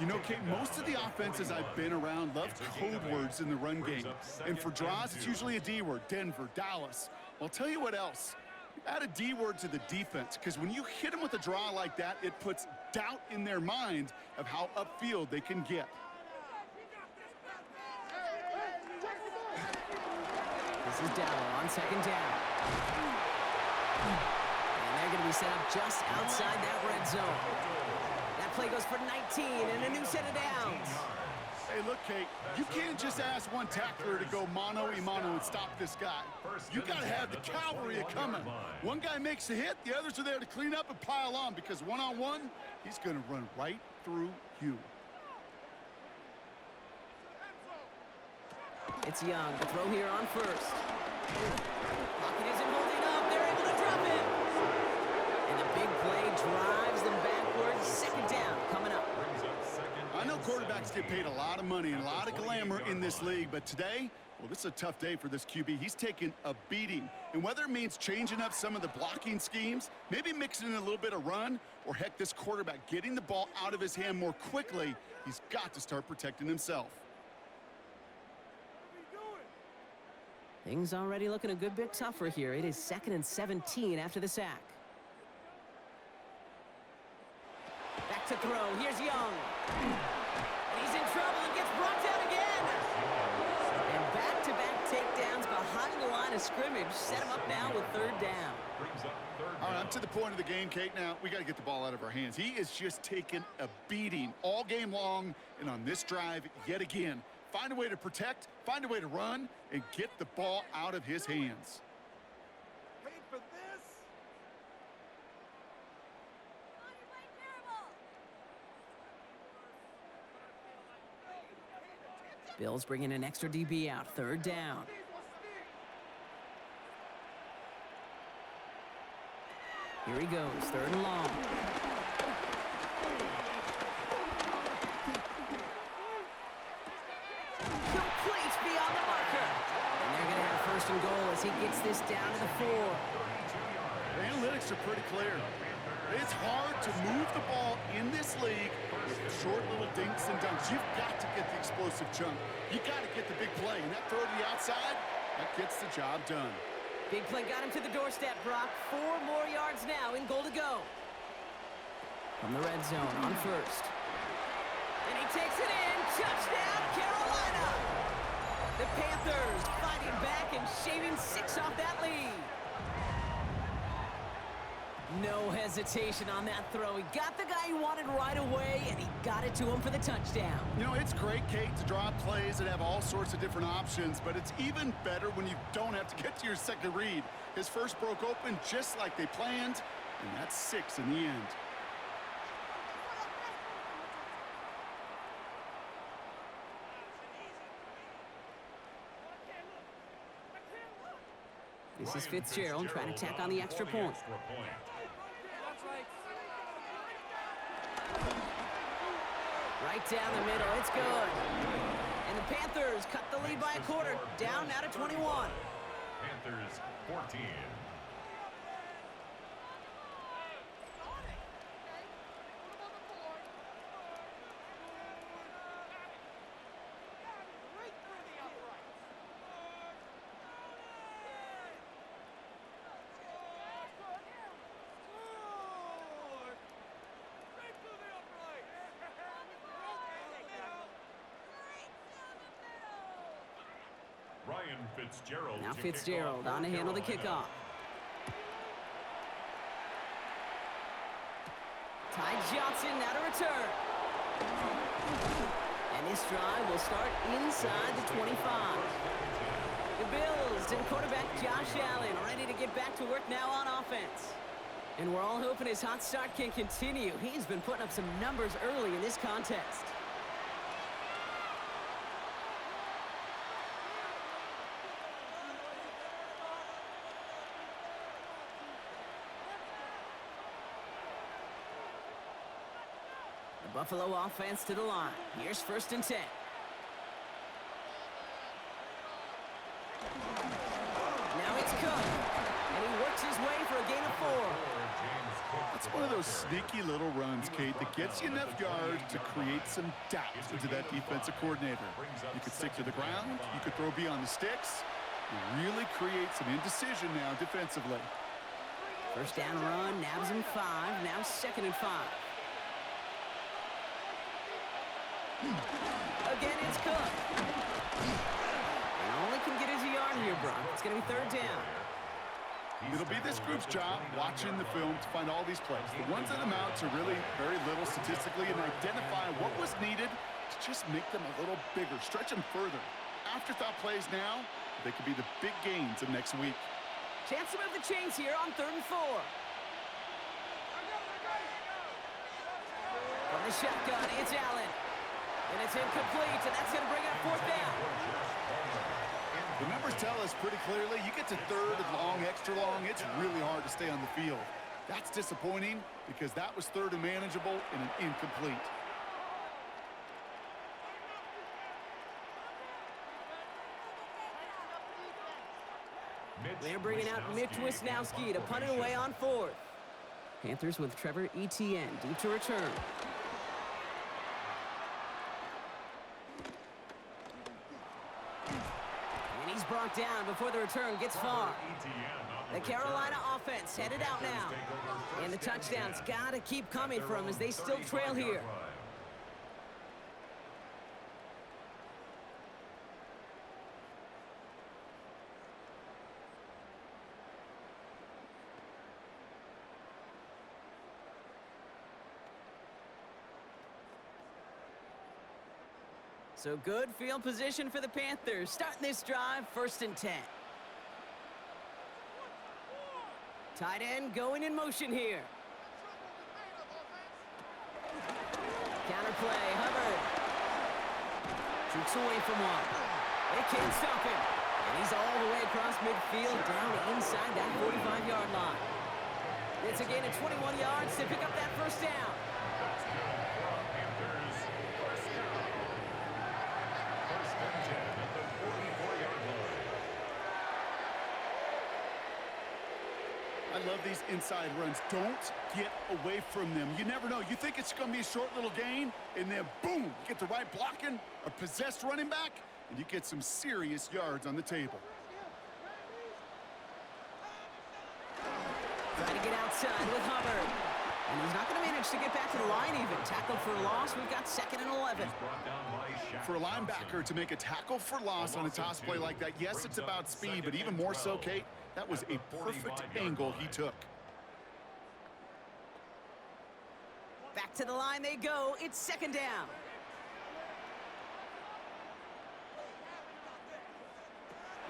You know, Kate, most of the offenses I've been around love code words in the run game. And for draws, it's usually a D word. Denver, Dallas. I'll tell you what else. Add a D word to the defense, because when you hit them with a draw like that, it puts doubt in their mind of how upfield they can get.
This is Dowell on second down. And they're going to be set up just outside that red zone. That play goes for 19 and a new set of downs.
Hey, look, Kate, you can't just ask one tackler to go mano-a-mano and stop this guy. You got to have the cavalry coming. One guy makes a hit, the others are there to clean up and pile on, because one-on-one, he's going to run right through you.
It's Young. The throw here on first. Pocket isn't holding up. They're able to drop it. And a big play drives them backwards. Second down coming up.
I know quarterbacks get paid a lot of money and a lot of glamour in this league, but today, well, this is a tough day for this QB. He's taking a beating. And whether it means changing up some of the blocking schemes, maybe mixing in a little bit of run, or heck, this quarterback getting the ball out of his hand more quickly, he's got to start protecting himself.
Things already looking a good bit tougher here. It is 2nd and 17 after the sack. Back to throw. Here's Young. And he's in trouble and gets brought down again. And back-to-back takedowns behind the line of scrimmage set him up now with 3rd down.
All right, I'm to the point of the game, Kate. Now, we got to get the ball out of our hands. He is just taking a beating all game long, and on this drive, yet again. Find a way to protect, find a way to run, and get the ball out of his hands.
Paid for this.
Bills bringing an extra DB out. 3rd down. Here he goes. 3rd and long. Complete beyond the marker. And they're going to have 1st and goal as he gets this down to the 4.
The analytics are pretty clear. It's hard to move the ball in this league with short little dinks and dunks. You've got to get the explosive chunk. You got to get the big play. And that throw to the outside, that gets the job done.
Big play got him to the doorstep, Brock. 4 more yards now in goal to go. From the red zone on first. And he takes it in. Touchdown, Carolina! The Panthers fighting back and shaving 6 off that lead. No hesitation on that throw. He got the guy he wanted right away, and he got it to him for the touchdown.
You know, it's great, Kate, to draw plays and have all sorts of different options, but it's even better when you don't have to get to your second read. His first broke open just like they planned, and that's 6 in the end.
This is Fitzgerald trying to tack on the extra point. Right down the middle, it's good. And the Panthers cut the lead by a quarter, down now to 21.
Panthers 14. Fitzgerald
now Fitzgerald on to handle the kickoff. Ty Johnson now to return. And this drive will start inside the 25. The Bills and quarterback Josh Allen ready to get back to work now on offense. And we're all hoping his hot start can continue. He's been putting up some numbers early in this contest. Buffalo offense to the line. Here's 1st and 10. Now it's Cook. And he works his way for a gain of 4.
It's one of those sneaky little runs, Kate, that gets you enough yards to create some doubt into that defensive coordinator. You could stick to the ground. You could throw beyond the sticks. You really create some indecision now defensively.
1st down run, nabs him 5. Now 2nd and 5. Again, it's Cook. And only can get his yard here, Brock. It's going to be 3rd down.
It'll be this group's job watching the film to find all these plays. The ones that amount to really very little statistically and identify what was needed to just make them a little bigger, stretch them further. Afterthought plays now, they could be the big gains of next week.
Chance to move the chains here on 3rd and 4. From the shotgun, it's Allen. And it's incomplete, and that's going to bring up 4th down.
The numbers tell us pretty clearly, you get to 3rd and long, extra long, it's really hard to stay on the field. That's disappointing because that was 3rd and manageable and an incomplete.
They're bringing out Mitch Wisnowski to punt it away on 4th. Panthers with Trevor Etienne deep to return. Brought down before the return gets far. The Carolina offense headed out now. And the touchdowns got to keep coming for them as they still trail here. So good field position for the Panthers. Starting this drive, 1st and 10. Tight end going in motion here. Counter play, Hubbard. Shoots away from one. They can't stop him. And he's all the way across midfield, down inside that 45-yard line. It's a gain of 21 yards to pick up that 1st down.
I love these inside runs. Don't get away from them. You never know. You think it's going to be a short little gain, and then boom, you get the right blocking, a possessed running back, and you get some serious yards on the table.
Trying to get outside with Hubbard. And he's not going to manage to get back to the line even. Tackled for a loss. We've got 2nd and 11.
For a linebacker to make a tackle for loss on a toss play like that, yes, it's about speed, but even more so, Kate, that was a perfect angle he took.
Back to the line they go. It's 2nd down.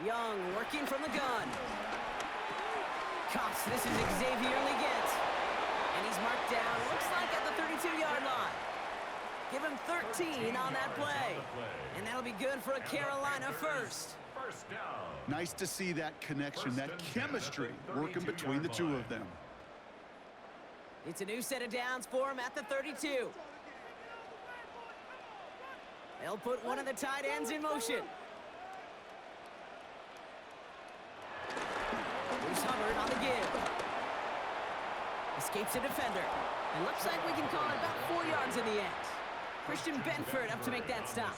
Young working from the gun. Cox, this is Xavier Leggett. And he's marked down, looks like at the 32-yard line. Give him 13 on that play. And that'll be good for a Carolina first.
First down.
Nice to see that connection, that chemistry working between the two of them.
It's a new set of downs for him at the 32. They'll put one of the tight ends in motion. Bruce Hubbard on the give. Escapes a defender. And looks like we can call it about 4 yards in the end. Christian Benford up to make that stop.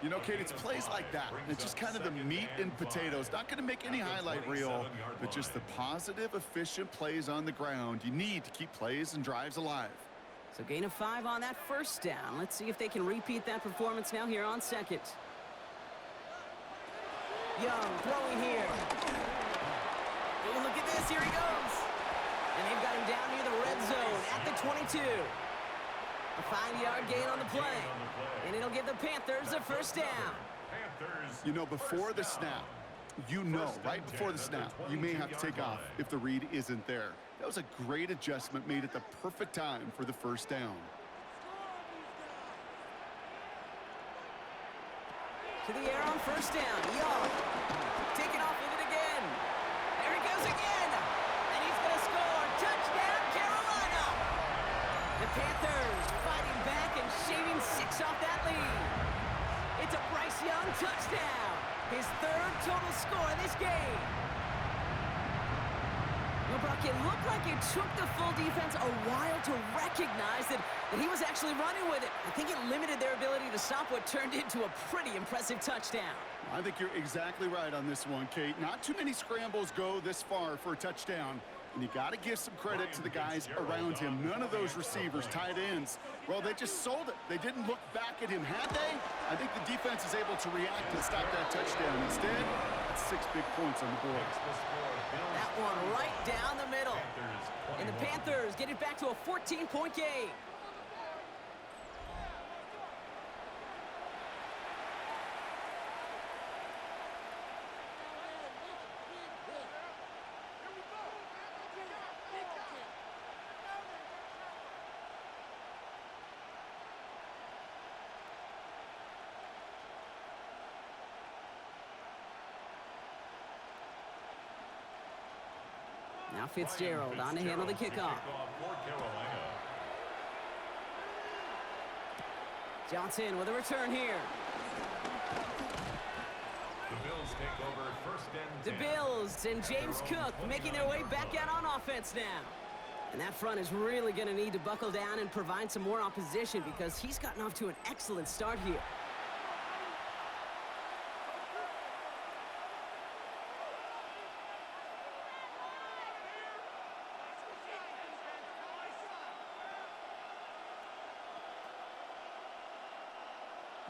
You know, Kate, it's plays like that. It's just kind of the meat and potatoes. Not going to make any highlight reel, but just the positive, efficient plays on the ground. You need to keep plays and drives alive.
So gain of 5 on that first down. Let's see if they can repeat that performance now here on 2nd. Young throwing here. Oh, look at this. Here he goes. And they've got him down near the red zone at the 22. A 5-yard gain on the play. And it'll give the Panthers a first down.
You know, before the snap, right before the snap, you may have to take off if the read isn't there. That was a great adjustment made at the perfect time for the first down.
To the air on first down. Young. Taking off with it again. There he goes again. And he's going to score. Touchdown, Carolina. The Panthers fighting back and shaving 6 off that lead. It's a Bryce Young touchdown. His 3rd total score in this game. Well, Brock, it looked like it took the full defense a while to recognize that he was actually running with it. I think it limited their ability to stop what turned into a pretty impressive touchdown.
I think you're exactly right on this one, Kate. Not too many scrambles go this far for a touchdown. And you got to give some credit to the guys around him. None of those receivers, tight ends, well, they just sold it. They didn't look back at him. Had they? I think the defense is able to react and stop that touchdown. Instead, that's 6 big points on the board.
That one right down the middle. And the Panthers get it back to a 14-point game. Now Fitzgerald on to handle the kickoff. Johnson with a return here.
The Bills take over first and 10.
The Bills and James Cook making their way back out on offense now. And that front is really going to need to buckle down and provide some more opposition because he's gotten off to an excellent start here.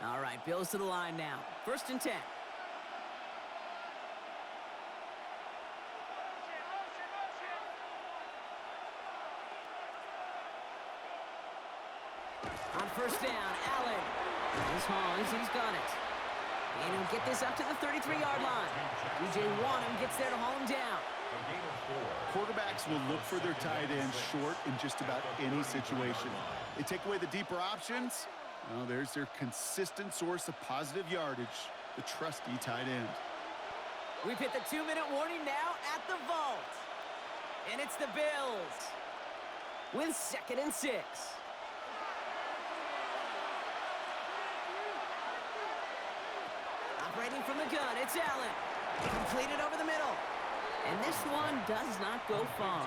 All right, Bills to the line now. First and 10. On first down, Allen. He's Hollins, he's got it. And he'll get this up to the 33-yard line. DJ Wanham gets there to haul him down.
Quarterbacks will look for their tight ends short in just about any situation. They take away the deeper options. Well, there's their consistent source of positive yardage, the trusty tight end.
We've hit the 2-minute warning now at the vault. And it's the Bills with 2nd and 6. Operating from the gun, it's Allen. Completed over the middle. And this one does not go far.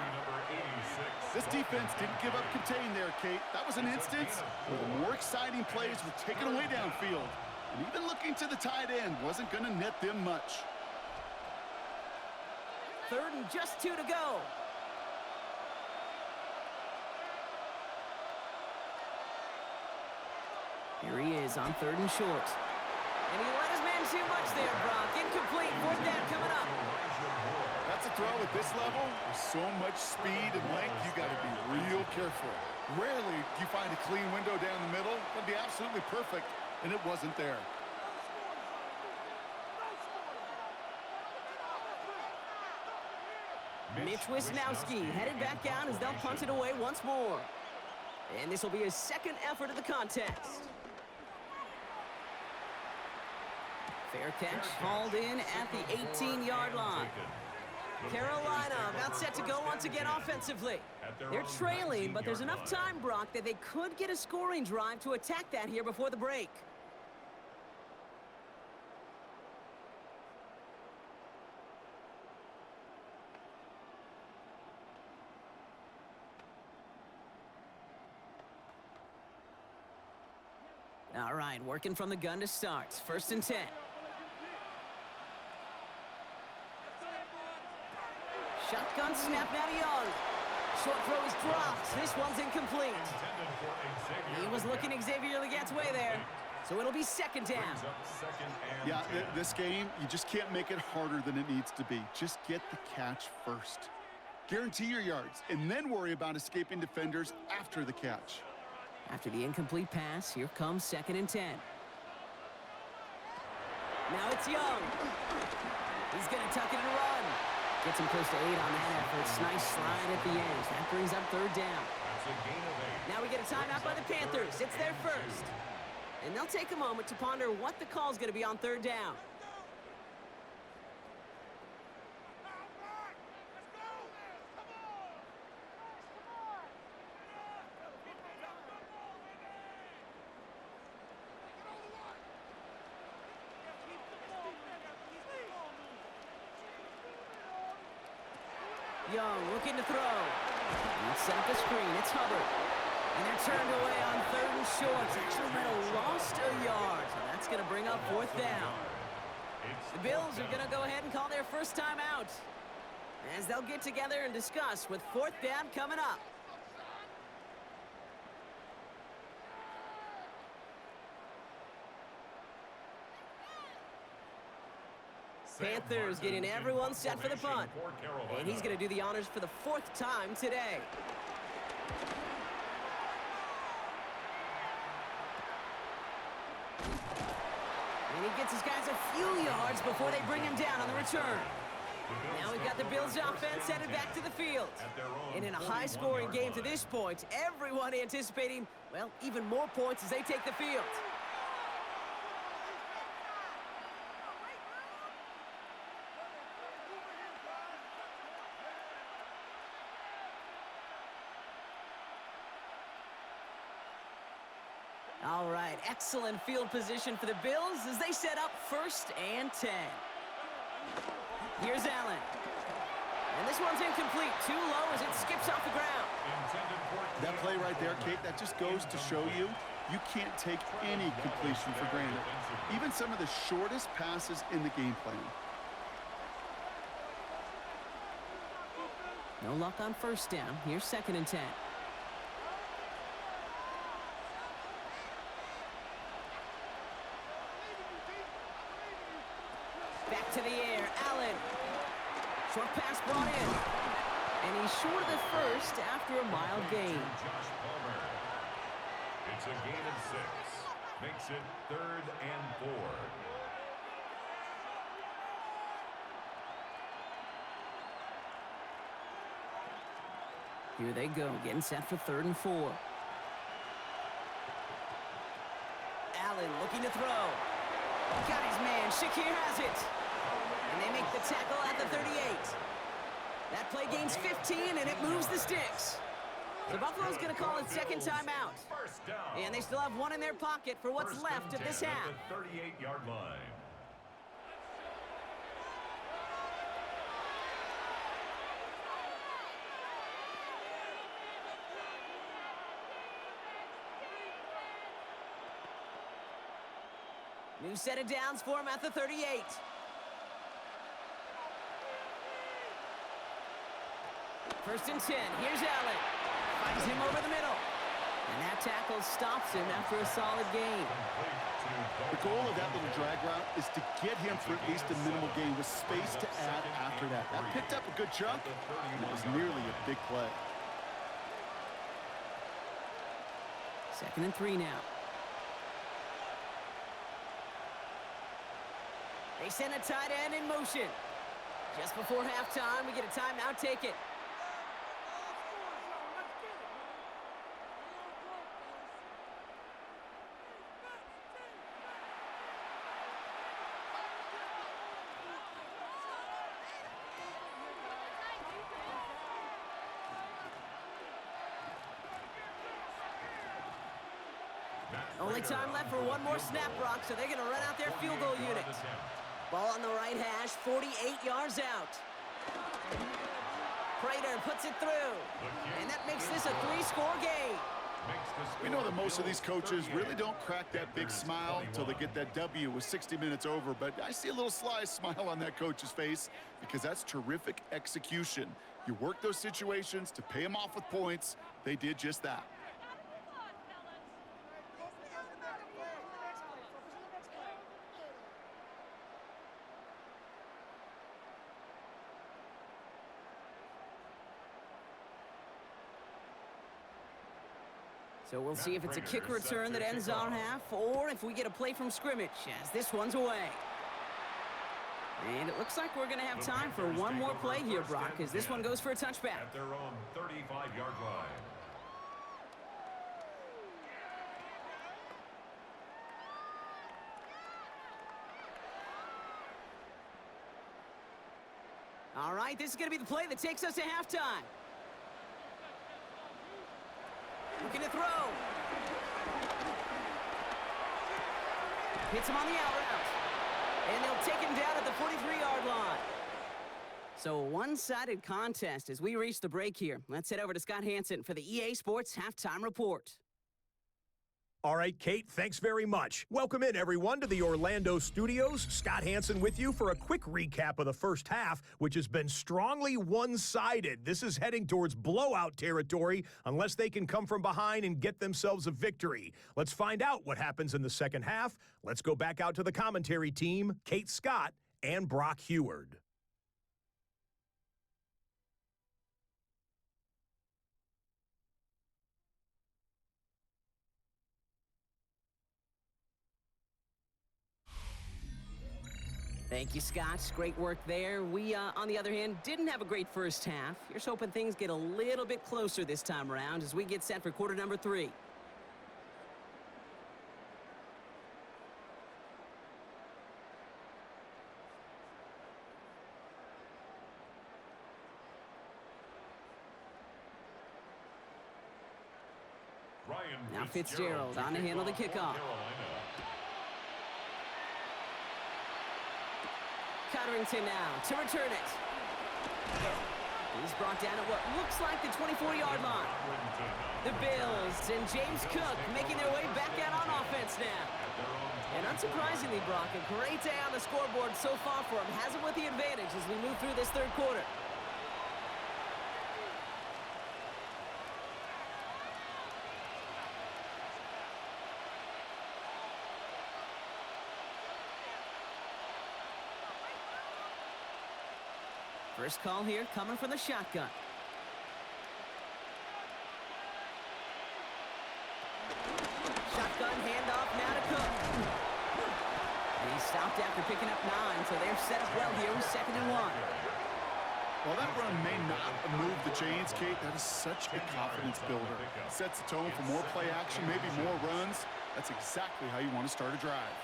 This defense didn't give up contain there, Kate. That was an instance where the more exciting plays were taken away downfield. And even looking to the tight end wasn't going to net them much.
3rd and just 2 to go. Here he is on 3rd and short. And he let his man too much there, Brock. Incomplete. 4th down coming up.
That's a throw at this level. With so much speed and length, you got to be real careful. Rarely do you find a clean window down the middle. That'd be absolutely perfect, and it wasn't there.
Mitch Wisnowski headed back down as they'll punt it away once more. And this will be his 2nd effort of the contest. Fair catch, hauled in at the 18-yard line. Carolina about set to go once again offensively. They're trailing, but there's enough time, Brock, that they could get a scoring drive to attack that here before the break. All right, working from the gun to start. 1st and 10. Shotgun snap now to Young. Short throw is dropped. This one's incomplete. He was looking Xavier Legette's way there. So it'll be 2nd down.
Yeah, this game, you just can't make it harder than it needs to be. Just get the catch first. Guarantee your yards, and then worry about escaping defenders after the catch.
After the incomplete pass, here comes 2nd and 10. Now it's Young. He's going to tuck it and run. Gets him close to 8 on that effort. Nice slide at the end. That brings up 3rd down. Now we get a timeout by the Panthers. It's their 1st. And they'll take a moment to ponder what the call's going to be on 3rd down. Young looking to throw. And set up a screen. It's Hubbard. And they're turned away on 3rd and short. Actually might have lost a yard. So that's going to bring up 4th down. The Bills are going to go ahead and call their first timeout, as they'll get together and discuss with 4th down coming up. Panthers getting everyone set for the punt. And he's going to do the honors for the 4th time today. And he gets his guys a few yards before they bring him down on the return. Now we've got the Bills offense headed back to the field. And in a high-scoring game to this point, everyone anticipating, well, even more points as they take the field. All right, excellent field position for the Bills as they set up 1st and 10. Here's Allen. And this one's incomplete. Too low as it skips off the ground.
That play right there, Kate, that just goes to show you, you can't take any completion for granted. Even some of the shortest passes in the game plan.
No luck on 1st down. Here's 2nd and 10. Back to the air, Allen. Short pass brought in. And he's short of the 1st after a mild gain.
It's a gain of 6. Makes it 3rd and 4.
Here they go, getting set for 3rd and 4. Allen looking to throw. Got his man. Shakir has it. And they make the tackle at the 38. That play gains 15, and it moves the sticks. So Buffalo's going to call it 2nd timeout. And they still have one in their pocket for what's left of this half.
The 38-yard line.
New set of downs for him at the 38. First and 10. Here's Allen. Finds him over the middle. And that tackle stops him after a solid gain.
The goal of that little drag route is to get him for at least a minimal gain with space to add after that. That picked up a good chunk, and it was nearly a big play.
2nd and 3 now. They send a tight end in motion. Just before halftime, we get a timeout. Take it. Only time left for one more snap, Brock, so they're going to run out their field goal unit. Ball on the right hash, 48 yards out. Prater puts it through, and that makes this a 3-score game.
We know that most of these coaches really don't crack that big smile until they get that W with 60 minutes over, but I see a little sly smile on that coach's face because that's terrific execution. You work those situations to pay them off with points. They did just that.
So we'll see if it's a kick return that ends our half, or if we get a play from scrimmage, as this one's away. And it looks like we're going to have time for one more play here, Brock, as this one goes for a touchback.
At their own 35-yard line.
All right, this is going to be the play that takes us to halftime. Looking to throw. Hits him on the out route. And they'll take him down at the 43-yard line. So a one-sided contest as we reach the break here. Let's head over to Scott Hansen for the EA Sports Halftime Report.
All right, Kate, thanks very much. Welcome in, everyone, to the Orlando studios. Scott Hansen with you for a quick recap of the first half, which has been strongly one-sided. This is heading towards blowout territory unless they can come from behind and get themselves a victory. Let's find out what happens in the second half. Let's go back out to the commentary team, Kate Scott and Brock Heward.
Thank you, Scott. Great work there. We, on the other hand, didn't have a great first half. Here's hoping things get a little bit closer this time around as we get set for quarter number 3. Now Fitzgerald on to handle the kickoff. Cotterington now to return it. He's brought down at what looks like the 24-yard line. The Bills and James Cook making their way back out on offense now. And unsurprisingly, Brock, a great day on the scoreboard so far for him. Has him with the advantage as we move through this third quarter. First call here coming from the shotgun. Shotgun handoff now to Cook. And he stopped after picking up 9, so they're set up well here with 2nd and 1.
While that run may not move the chains, Kate, that is such a confidence builder. Sets the tone for more play action, maybe more runs. That's exactly how you want to start a drive.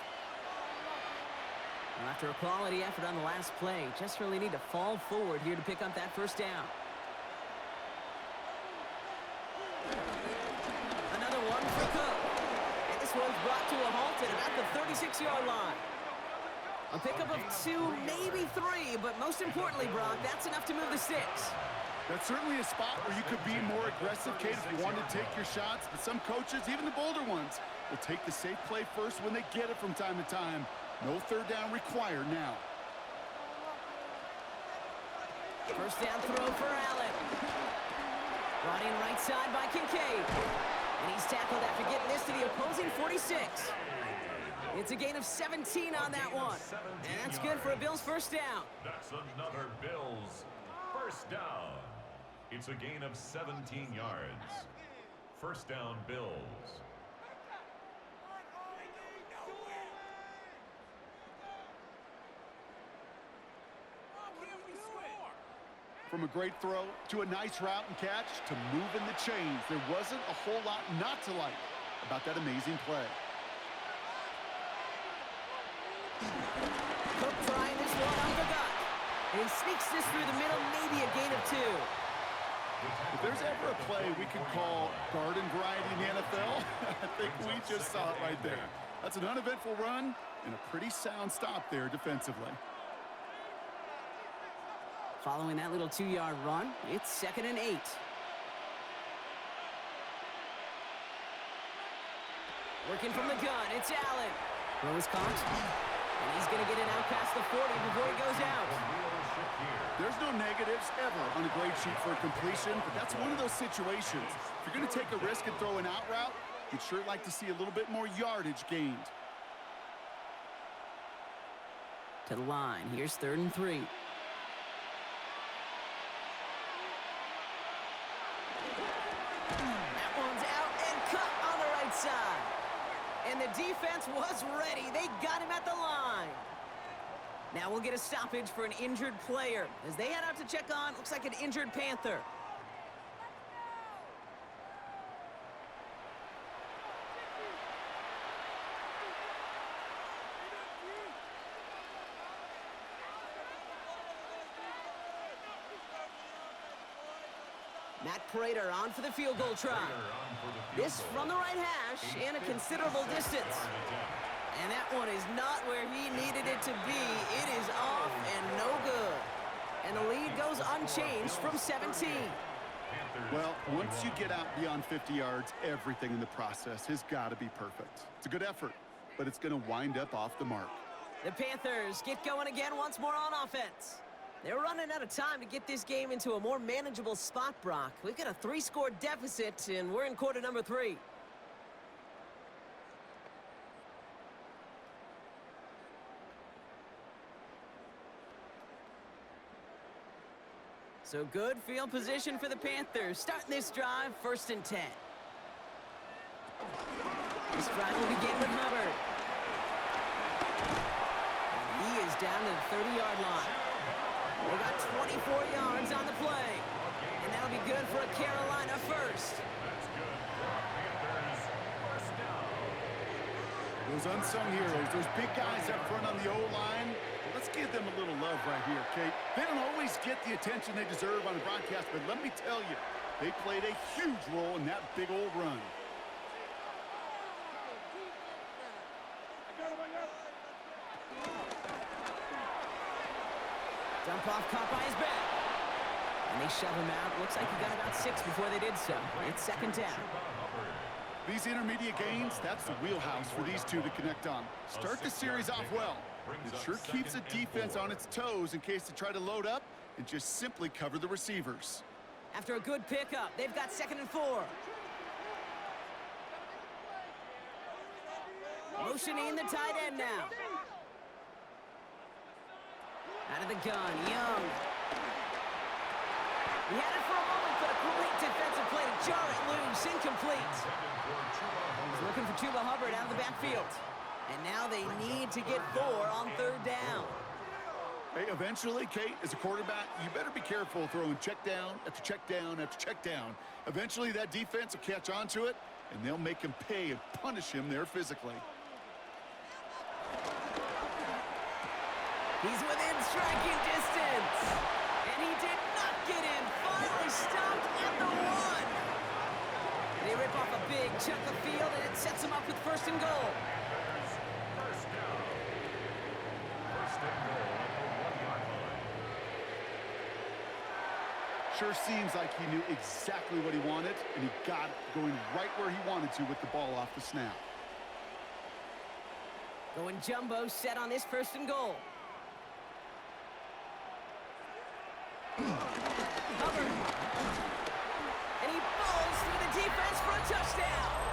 Well, after a quality effort on the last play, just really need to fall forward here to pick up that first down. Another one for Cook. And this one's brought to a halt at about the 36-yard line. A pickup of 2, maybe 3, but most importantly, Brock, that's enough to move the sticks.
That's certainly a spot where you could be more aggressive, Kate, if you want to take your shots. But some coaches, even the bolder ones, will take the safe play first when they get it from time to time. No third down required now. First down throw for Allen. Brought in right side by Kincaid.
And he's tackled after getting this to the opposing 46. It's a gain of 17 on that one. And that's good for a Bills first down.
That's another Bills first down. It's a gain of 17 yards. First down, Bills.
From a great throw to a nice route and catch to moving the chains, there wasn't a whole lot not to like about that amazing play.
Cook trying this one on the gut. And he sneaks this through the middle, maybe a gain of 2.
If there's ever a play we can call garden variety in the NFL, I think we just saw it right there. That's an uneventful run and a pretty sound stop there defensively.
Following that little 2-yard run, it's 2nd and 8. Working from the gun, it's Allen. Throws caught. And he's going to get it out past the 40 before he goes out.
There's no negatives ever on a grade sheet for a completion, but that's one of those situations. If you're going to take a risk and throw an out route, you'd sure like to see a little bit more yardage gained.
To the line, here's 3rd and 3. That one's out and cut on the right side. And the defense was ready. They got him at the line. Now we'll get a stoppage for an injured player. As they head out to check on, looks like an injured Panther. Matt Prater on for the field goal try. This from the right hash and a considerable distance. And that one is not where he needed it to be. It is off and no good. And the lead goes unchanged from 17.
Well, once you get out beyond 50 yards, everything in the process has got to be perfect. It's a good effort, but it's going to wind up off the mark.
The Panthers get going again once more on offense. They're running out of time to get this game into a more manageable spot, Brock. We've got a 3-score deficit, and we're in quarter number 3. So good field position for the Panthers. Starting this drive, 1st and 10. This drive will begin with Hubbard. And he is down to the 30-yard line. They got 24 yards on the play. And that'll be good for a Carolina first.
That's good for a Panthers first down.
Those unsung heroes, those big guys up front on the O-line, let's give them a little love right here, Kate. They don't always get the attention they deserve on the broadcast, but let me tell you, they played a huge role in that big old run.
Dump off caught by his back. And they shove him out. Looks like he got about 6 before they did so. It's 2nd down.
These intermediate gains, that's the wheelhouse for these two to connect on. Start the series off well. It sure keeps the defense on its toes in case they try to load up and just simply cover the receivers.
After a good pickup, they've got 2nd and 4. Motioning the tight end now. Out of the gun, Young. He had it for a moment, but a great defensive play to jar it loose, incomplete. He's looking for Chuba Hubbard out of the backfield. And now they need to get 4 on 3rd down.
Hey, eventually, Kate, as a quarterback, you better be careful throwing check down after check down after check down. Eventually, that defense will catch on to it, and they'll make him pay and punish him there physically.
He's within striking distance. And he did not get in. Finally stopped at the 1. They rip off a big chunk of field, and it sets him up with 1st and goal.
First down. 1st and goal at the 1-yard line.
Sure seems like he knew exactly what he wanted, and he got it going right where he wanted to with the ball off the snap.
Going jumbo set on this 1st and goal. Hubbard. And he falls through the defense for a touchdown.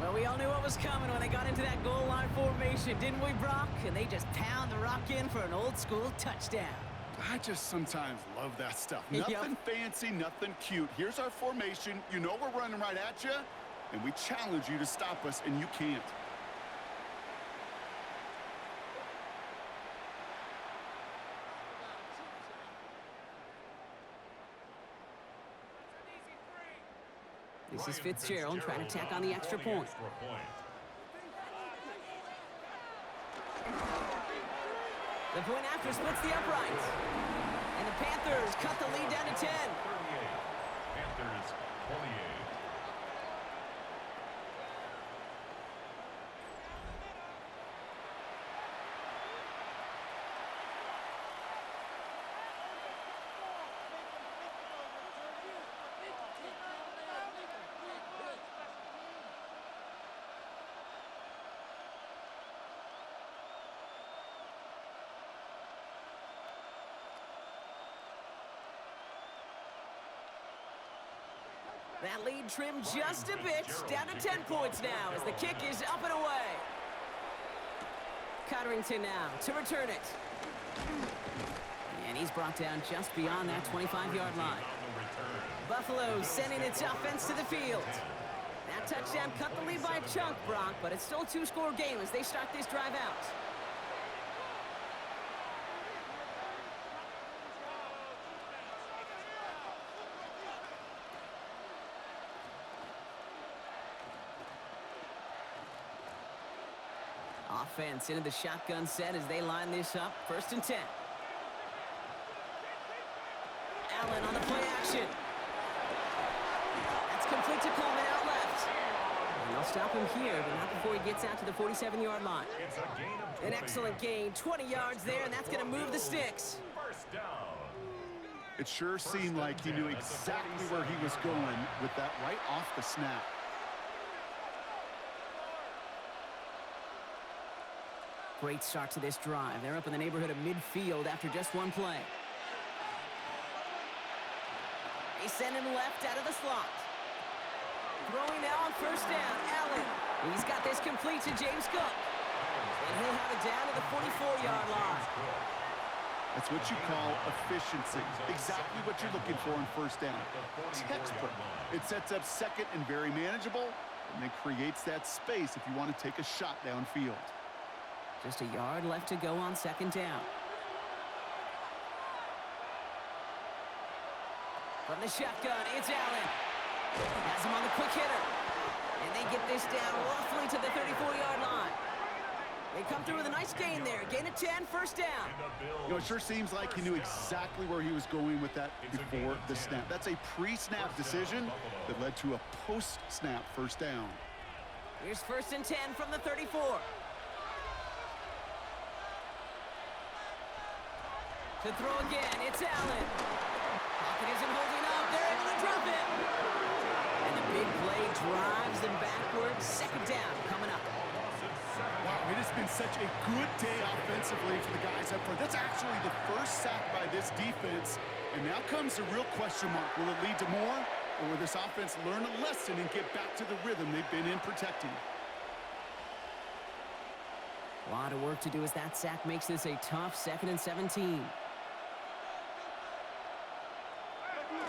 Well, we all knew what was coming when they got into that goal line formation, didn't we, Brock? And they just pound the rock in for an old-school touchdown.
I just sometimes love that stuff.
Yep.
Nothing fancy, nothing cute. Here's our formation. You know we're running right at you, and we challenge you to stop us, and you can't.
This is Fitzgerald trying to tack on the extra point. The point after splits the uprights. And the Panthers cut the lead down to 10.
38. Panthers 28.
That lead trimmed just a bit, down to 10 points now as the kick is up and away. Cotterington now to return it. And he's brought down just beyond that 25-yard line. Buffalo sending its offense to the field. That touchdown cut the lead by a chunk, Brock, but it's still a two-score game as they start this drive out. Offense into the shotgun set as they line this up. 1st and 10. Allen on the play action. That's complete to Coleman out left. And they'll stop him here, but not before he gets out to the 47-yard line.
It's a gain of 20.
An excellent gain. 20 yards there, and that's going to move the sticks.
First down.
It sure seemed like he knew exactly where he was going with that right off the snap.
Great start to this drive. They're up in the neighborhood of midfield after just one play. They send him left out of the slot. Throwing now on 1st down, Allen. He's got this complete to James Cook. And he'll have it down to the 44-yard line.
That's what you call efficiency. Exactly what you're looking for on 1st down. Textbook. It sets up 2nd and very manageable, and then creates that space if you want to take a shot downfield.
Just a yard left to go on 2nd down. From the shotgun, it's Allen. Has him on the quick hitter. And they get this down roughly to the 34-yard line. They come through with a nice gain there. Gain of 10, 1st down.
You know, it sure seems like he knew exactly where he was going with that before the snap. That's a pre-snap decision that led to a post-snap 1st down.
Here's 1st and 10 from the 34. To throw again, it's Allen. Pocket isn't holding up. They're able to drop it. And the big play drives them backwards. 2nd down coming up.
Wow, it has been such a good day offensively for the guys up front. That's actually the 1st sack by this defense. And now comes the real question mark. Will it lead to more? Or will this offense learn a lesson and get back to the rhythm they've been in protecting?
A lot of work to do as that sack makes this a tough 2nd and 17.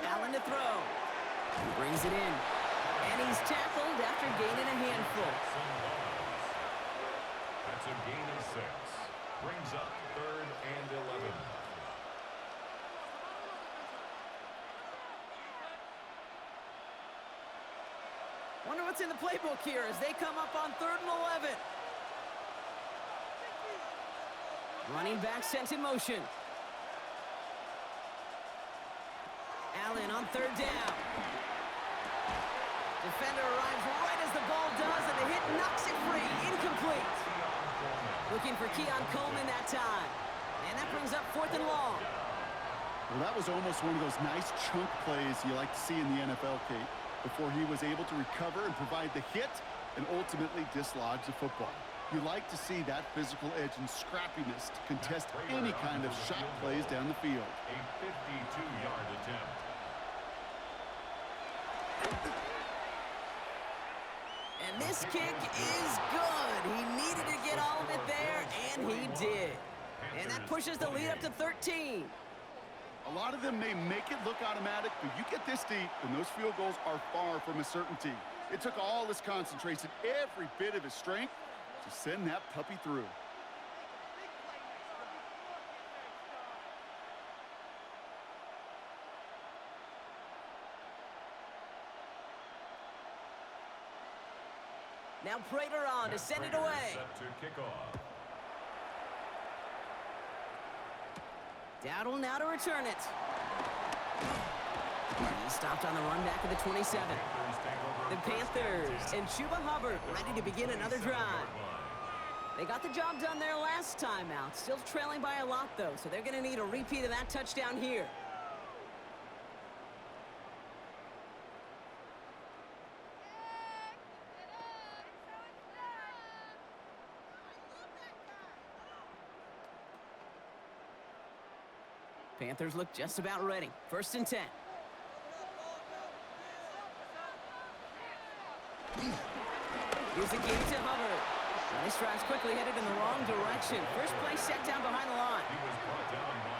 Allen to throw. He brings it in. And he's tackled after gaining a handful.
That's a gain of 6. Brings up 3rd and 11.
Wonder what's in the playbook here as they come up on 3rd and 11. Running back sent in motion. Allen on 3rd down. Defender arrives right as the ball does, and the hit knocks it free. Incomplete. Looking for Keon Coleman that time. And that brings up 4th and long.
Well, that was almost one of those nice chunk plays you like to see in the NFL, Kate, before he was able to recover and provide the hit and ultimately dislodge the football. You like to see that physical edge and scrappiness to contest any kind of shot plays down the field.
A 52-yard attempt.
And And this kick is good. He needed to get all of it there, and he did. And that pushes the lead up to 13.
A lot of them may make it look automatic, but you get this deep, and those field goals are far from a certainty. It took all his concentration, every bit of his strength, to send that puppy through.
Now Prater on to send it away.
Set to kick off.
Dowdle now to return it. He stopped on the run back of the 27. The Panthers and Chuba Hubbard ready to begin another drive. They got the job done there last time out. Still trailing by a lot, though, so they're going to need a repeat of that touchdown here. Panthers look just about ready. 1st and 10. Here's the game to Hubbard. This drive's quickly headed in the wrong direction. First play set down behind the line.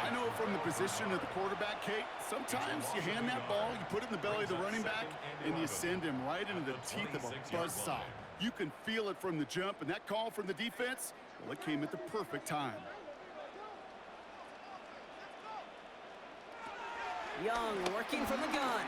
I know from the position of the quarterback, Kate, sometimes you hand that ball, you put it in the belly of the running back, and you send him right into the teeth of a buzzsaw. You can feel it from the jump, and that call from the defense, well, it came at the perfect time.
Young working from the gun.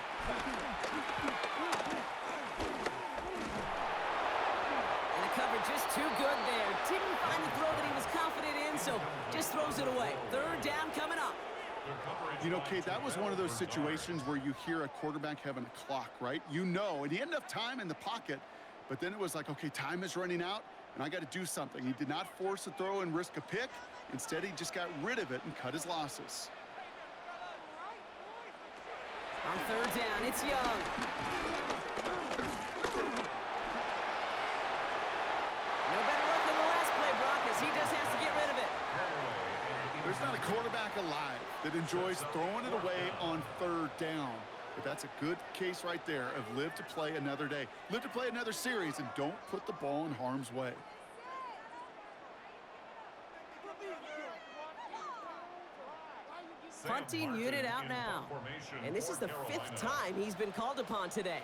And the coverage just too good there. Didn't find the throw that he was confident in, so just throws it away. 3rd down coming up.
You know, Kate, that was one of those situations where you hear a quarterback having a clock, right? You know, and he had enough time in the pocket, but then it was like, okay, time is running out, and I got to do something. He did not force a throw and risk a pick. Instead, he just got rid of it and cut his losses.
On 3rd down, it's Young. No better luck than the last play, Brock, as he just has to get rid of it.
There's not a quarterback alive that enjoys throwing it away on 3rd down. But that's a good case right there of live to play another day. Live to play another series, and don't put the ball in harm's way.
Punting unit out now. And this is the 5th time he's been called upon today.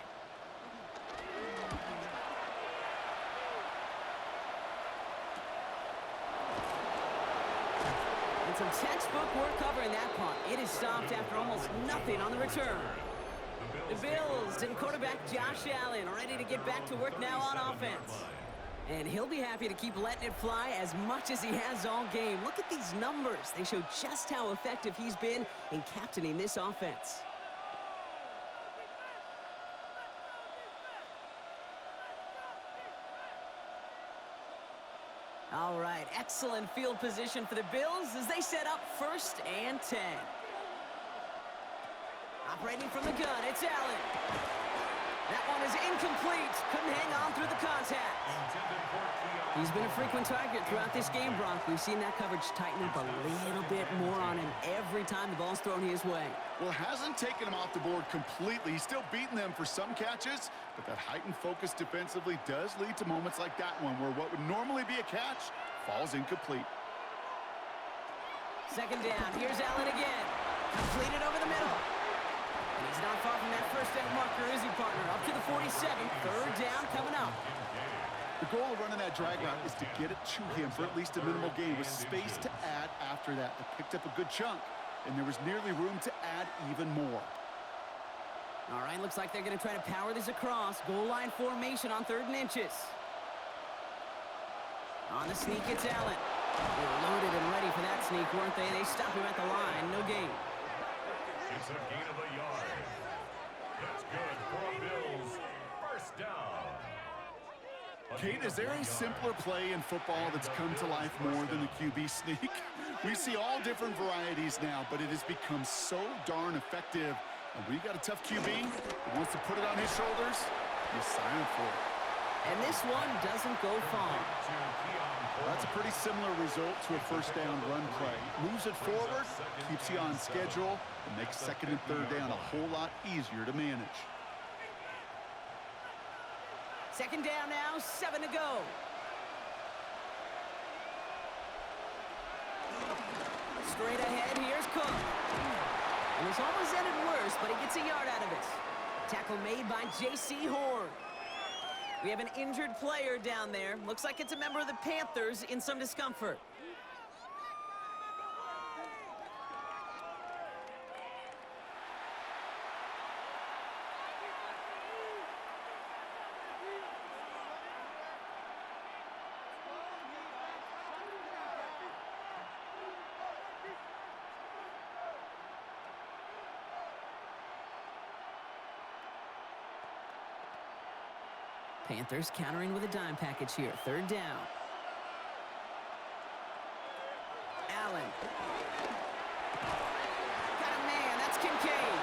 And some textbook work covering that punt. It is stopped after almost nothing on the return. The Bills and quarterback Josh Allen ready to get back to work now on offense. And he'll be happy to keep letting it fly as much as he has all game. Look at these numbers. They show just how effective he's been in captaining this offense. All right, excellent field position for the Bills as they set up 1st and 10. Operating from the gun, it's Allen. That one is incomplete. Couldn't hang on through the contact. He's been a frequent target throughout this game, Brock. We've seen that coverage tighten up a little bit more on him every time the ball's thrown his way.
Well, it hasn't taken him off the board completely. He's still beating them for some catches, but that heightened focus defensively does lead to moments like that one where what would normally be a catch falls incomplete.
2nd down. Here's Allen again. Completed over the middle. And he's not far from that 1st down marker, is he, partner? Up to the 47. 3rd down coming up.
The goal of running that drag route is to get it to him for at least a minimal gain with space to add after that. They picked up a good chunk, and there was nearly room to add even more.
All right, looks like they're going to try to power this across. Goal line formation on 3rd and inches. On the sneak, it's Allen. They were loaded and ready for that sneak, weren't they? They stopped him at the line. No gain.
It's a gain of a yard. That's good for a Bills 1st down.
Kate, is there a simpler play in football that's come to life more than the QB sneak? We see all different varieties now, but it has become so darn effective. And when you got a tough QB who wants to put it on his shoulders, you sign up for it.
And this one doesn't go far.
That's a pretty similar result to a 1st down run play. Moves it forward, keeps you on schedule, and makes 2nd and 3rd down a whole lot easier to manage.
Second down now, 7 to go. Straight ahead, here's Cook. And this almost ended worse, but he gets a yard out of it. Tackle made by J.C. Horn. We have an injured player down there. Looks like it's a member of the Panthers in some discomfort. Panthers countering with a dime package here. Third down. Allen. Got a man. That's Kincaid.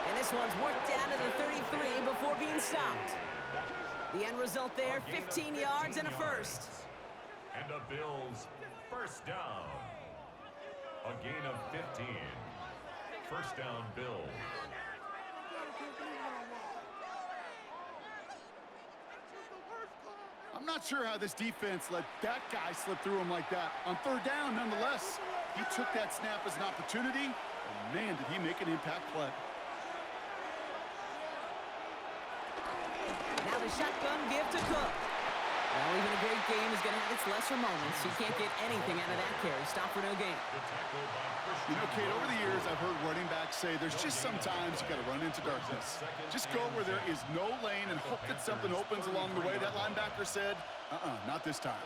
And this one's worked down to the 33 before being stopped. The end result there, 15 yards and a first.
And the Bills first down. A gain of 15. First down, Bills.
I'm not sure how this defense let that guy slip through him like that. On third down, nonetheless, he took that snap as an opportunity, and man, did he make an impact play.
Now the shotgun give to Cook. Well, even a great game is going to have its lesser moments. He can't get anything out of that carry. Stop for no gain.
You know, Kate, over the years, I've heard running backs say there's just sometimes you got to run into darkness. Just go where there is no lane and hope that something opens along the way. That linebacker said, not this time.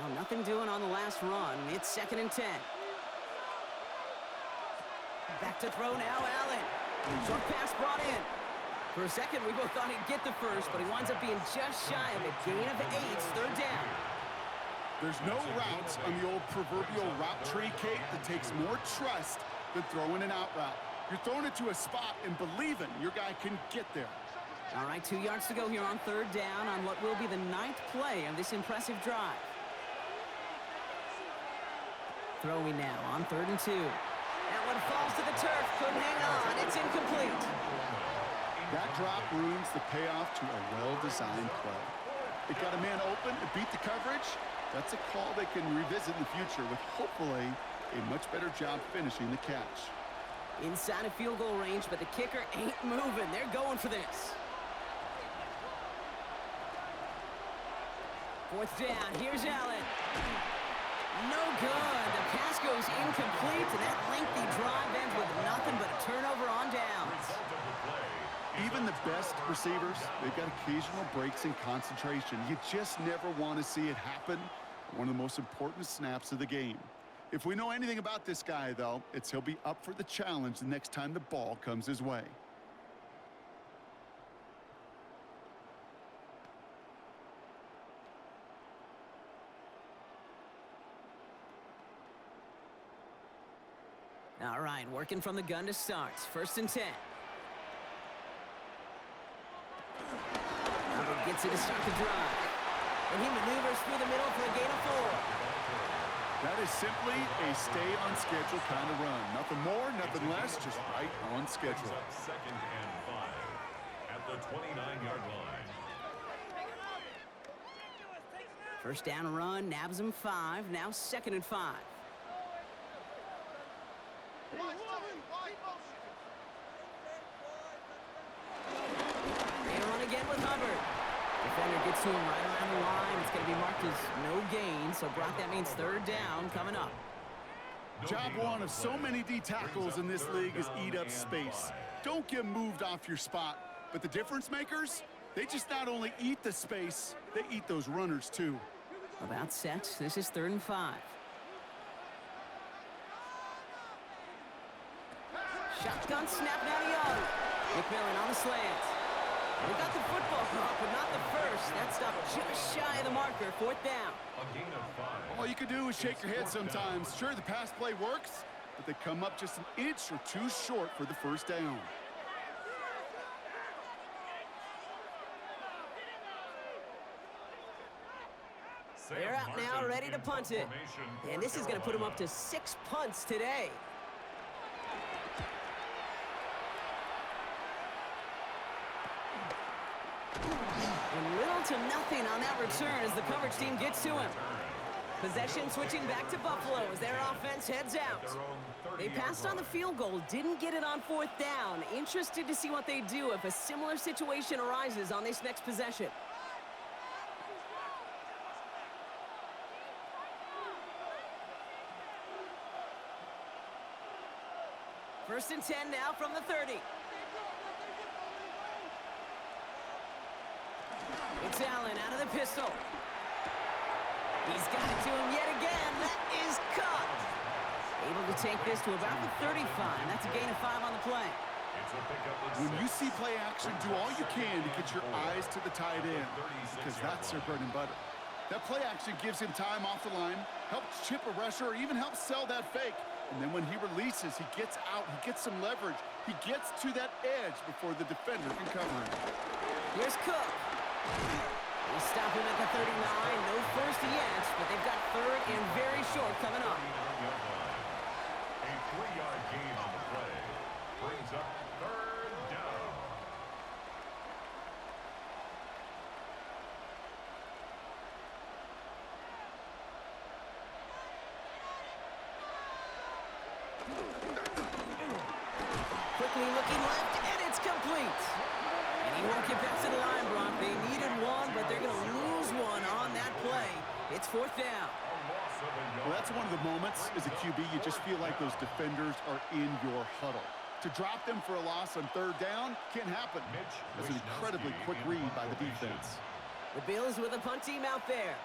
Well, nothing doing on the last run. It's 2nd and 10. Back to throw now, Allen. Short pass brought in. For a second, we both thought he'd get the first, but he winds up being just shy of a gain of 8. Third down.
There's no routes on the old proverbial route tree, Kate, that takes more trust than throwing an out route. You're throwing it to a spot and believing your guy can get there.
All right, 2 yards to go here on third down on what will be the 9th play of this impressive drive. Throwing now on 3rd and 2. That one falls to the turf. Couldn't hang on. It's incomplete.
That drop ruins the payoff to a well-designed play. It got a man open, it beat the coverage. That's a call they can revisit in the future with hopefully a much better job finishing the catch.
Inside of field goal range, but the kicker ain't moving. They're going for this. 4th down. Here's Allen. No good. The pass goes incomplete, and that lengthy drive ends with nothing but a turnover on downs.
Even the best receivers, they've got occasional breaks in concentration. You just never want to see it happen. One of the most important snaps of the game. If we know anything about this guy, though, it's he'll be up for the challenge the next time the ball comes his way.
All right, working from the gun to start. 1st and 10. Gets it to start the drive. And he maneuvers through the middle for a gain of 4.
That is simply a stay-on-schedule kind of run. Nothing more, nothing less, just right on schedule.
2nd and 5 at the 29-yard line.
1st down run, nabs him 5. Now 2nd and 5. They run again with Hubbard. Defender gets to him right around the line. It's going to be marked as no gain. So, Brock, that means 3rd down coming up.
Job one of so many D tackles in this league is eat up space. Don't get moved off your spot. But the difference makers, they just not only eat the space, they eat those runners too.
About set. This is 3rd and 5. Shotgun snap now to Young. McMillan on the slant. We got the football caught, but not the first. That stopped just shy of the marker. 4th down.
A gain of 5.
All you can do is shake your head sometimes. Sure, the pass play works, but they come up just an inch or two short for the 1st down.
They're out now, ready to punt it. And this is going to put them up to 6 punts today. And little to nothing on that return as the coverage team gets to him. Possession switching back to Buffalo as their offense heads out. They passed on the field goal, didn't get it on 4th down. Interested to see what they do if a similar situation arises on this next possession. First and 10 now from the 30. It's Allen out of the pistol. He's got it to him yet again. That is caught. Able to take this to about the 35. That's a gain of 5 on the play.
When you see play action, do all you can to get your eyes to the tight end, because that's their bread and butter. That play action gives him time off the line, helps chip a rusher, or even helps sell that fake. And then when he releases, he gets out, he gets some leverage. He gets to that edge before the defender can cover him.
Here's Cook. They stop him at the 39. No first yet, but they've got 3rd and very short coming up.
A 3-yard gain on the play brings up 3rd down.
Quickly looking left, and it's complete. And he won't get back to the line, Brock. They needed one, but they're going to lose one on that play. It's 4th down.
Well, that's one of the moments as a QB, you just feel like those defenders are in your huddle. To drop them for a loss on 3rd down can't happen. That's an incredibly quick read by the defense.
The Bills with a punt team out there.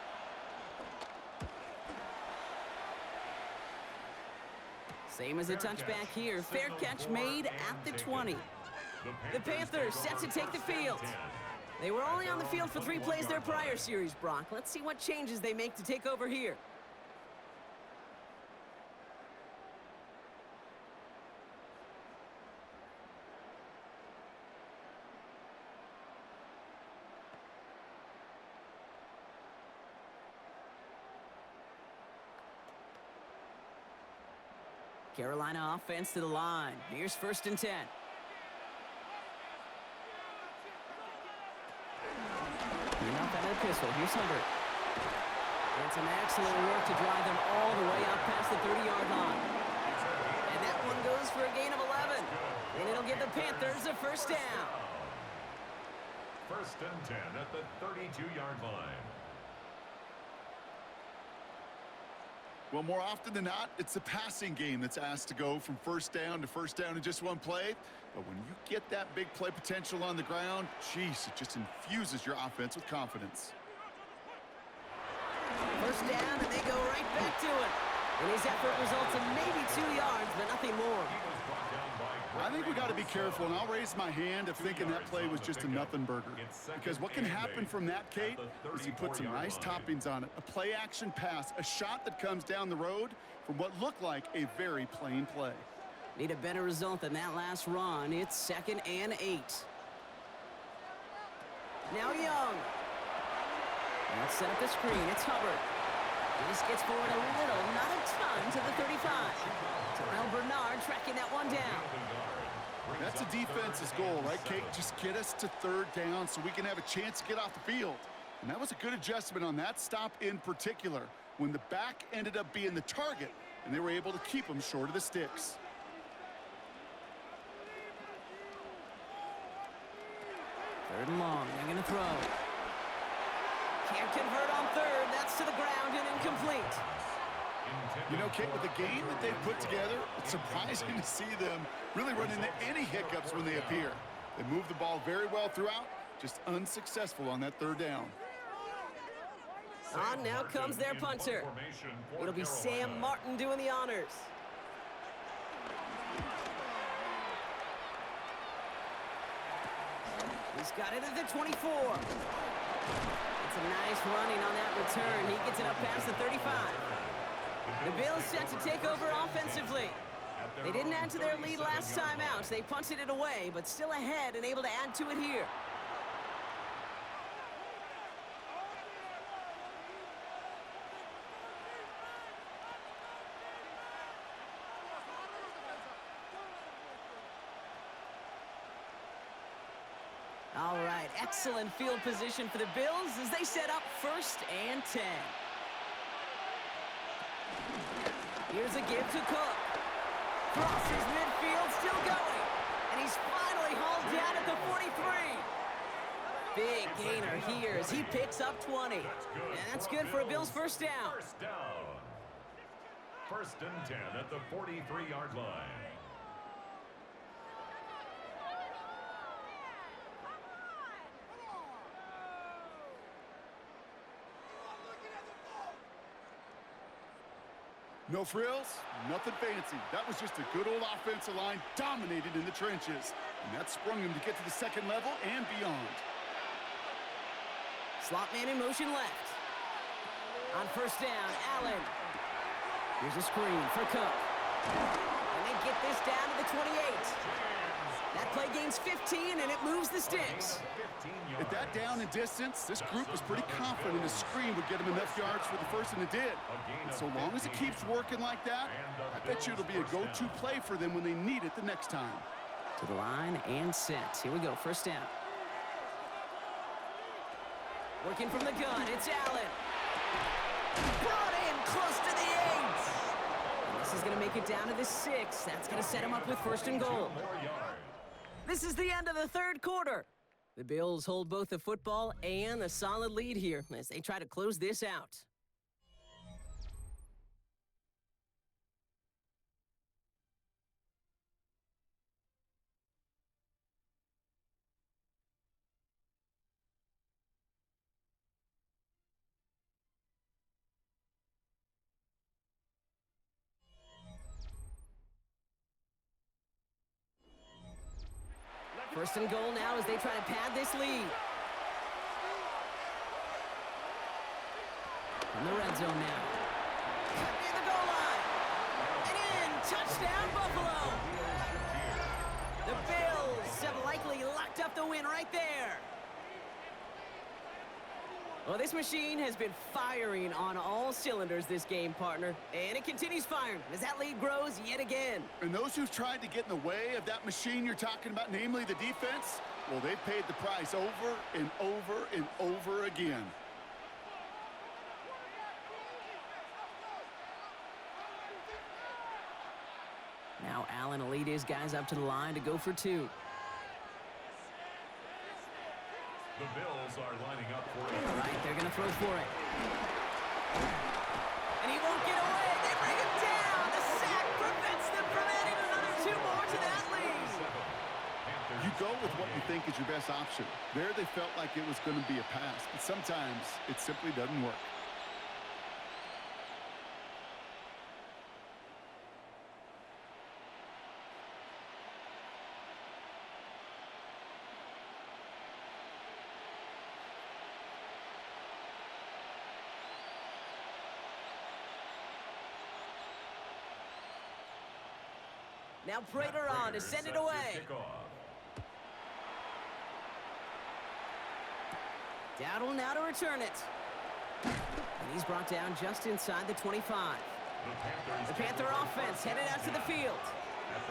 Same as a touchback here. Fair catch made at the 20. The Panthers set to take the field. They were only on the field for 3 plays their prior series, Brock. Let's see what changes they make to take over here. Carolina offense to the line. Here's 1st and 10. Enough out of the pistol. Here's Hubbard. And some excellent work to drive them all the way up past the 30-yard line. And that one goes for a gain of 11. And it'll give the Panthers a 1st down.
1st and 10 at the 32-yard line.
Well, more often than not, it's the passing game that's asked to go from 1st down to 1st down in just one play. But when you get that big play potential on the ground, geez, it just infuses your offense with confidence.
1st down, and they go right back to it. And his effort results in maybe 2 yards, but nothing more.
I think we got to be careful, and I'll raise my hand of thinking that play was just a nothing burger. Because what can happen from that, Kate, is you put some nice toppings on it. A play-action pass, a shot that comes down the road from what looked like a very plain play.
Need a better result than that last run. It's 2nd and 8. Now Young. Let's set up the screen. It's Hubbard. This gets forward a little, not a ton, to the 35. Terrell Bernard tracking that one down.
That's a defense's goal, right, Kate? Just get us to 3rd down so we can have a chance to get off the field. And that was a good adjustment on that stop in particular, when the back ended up being the target, and they were able to keep him short of the sticks.
3rd and long. They're going to throw. Can't convert on 3rd. That's to the ground and incomplete.
You know, Kate, with the game that they've put together, it's surprising to see them really run into any hiccups when they appear. They move the ball very well throughout, just unsuccessful on that 3rd down.
On now comes their punter. It'll be Sam Martin doing the honors. He's got it at the 24. It's a nice running on that return. He gets it up past the 35. The Bills set to take over offensively. They didn't add to their lead last time out. They punted it away, but still ahead and able to add to it here. All right, excellent field position for the Bills as they set up 1st and 10. Here's a give to Cook. Crosses midfield, still going. And he's finally hauled down at the 43. Big gainer here as he picks up 20. And that's good for a Bills first down.
First down. 1st and 10 at the 43-yard line.
No frills, nothing fancy. That was just a good old offensive line dominated in the trenches. And that sprung him to get to the 2nd level and beyond.
Slot man in motion left. On 1st down, Allen. Here's a screen for Cook. And they get this down to the 28. That play gains 15, and it moves the sticks.
At that down and distance, this group was pretty confident a screen would get him enough yards for the first, and it did. And so long as it keeps working like that, I bet you it'll be a go-to play for them when they need it the next time.
To the line and set. Here we go, 1st down. Working from the gun, it's Allen. Brought in close to the 8. And this is going to make it down to the 6. That's going to set him up with 1st and goal. This is the end of the 3rd quarter. The Bills hold both the football and a solid lead here as they try to close this out. First and goal now as they try to pad this lead. From the red zone now. Near the goal line. And in. Touchdown, Buffalo. The Bills have likely locked up the win right there. Well, this machine has been firing on all cylinders this game, partner. And it continues firing as that lead grows yet again.
And those who've tried to get in the way of that machine you're talking about, namely the defense, well, they've paid the price over and over and over again.
Now Allen will lead his guys up to the line to go for 2.
The Bills are lining up for it.
All right, they're going to throw for it. And he won't get away. They bring him down. The sack prevents them from adding another 2 more to that lead.
You go with what you think is your best option. There they felt like it was going to be a pass, but sometimes it simply doesn't work.
Now Prater on to send it away. Dowdle now to return it. And he's brought down just inside the 25. The Panther offense headed out to the field.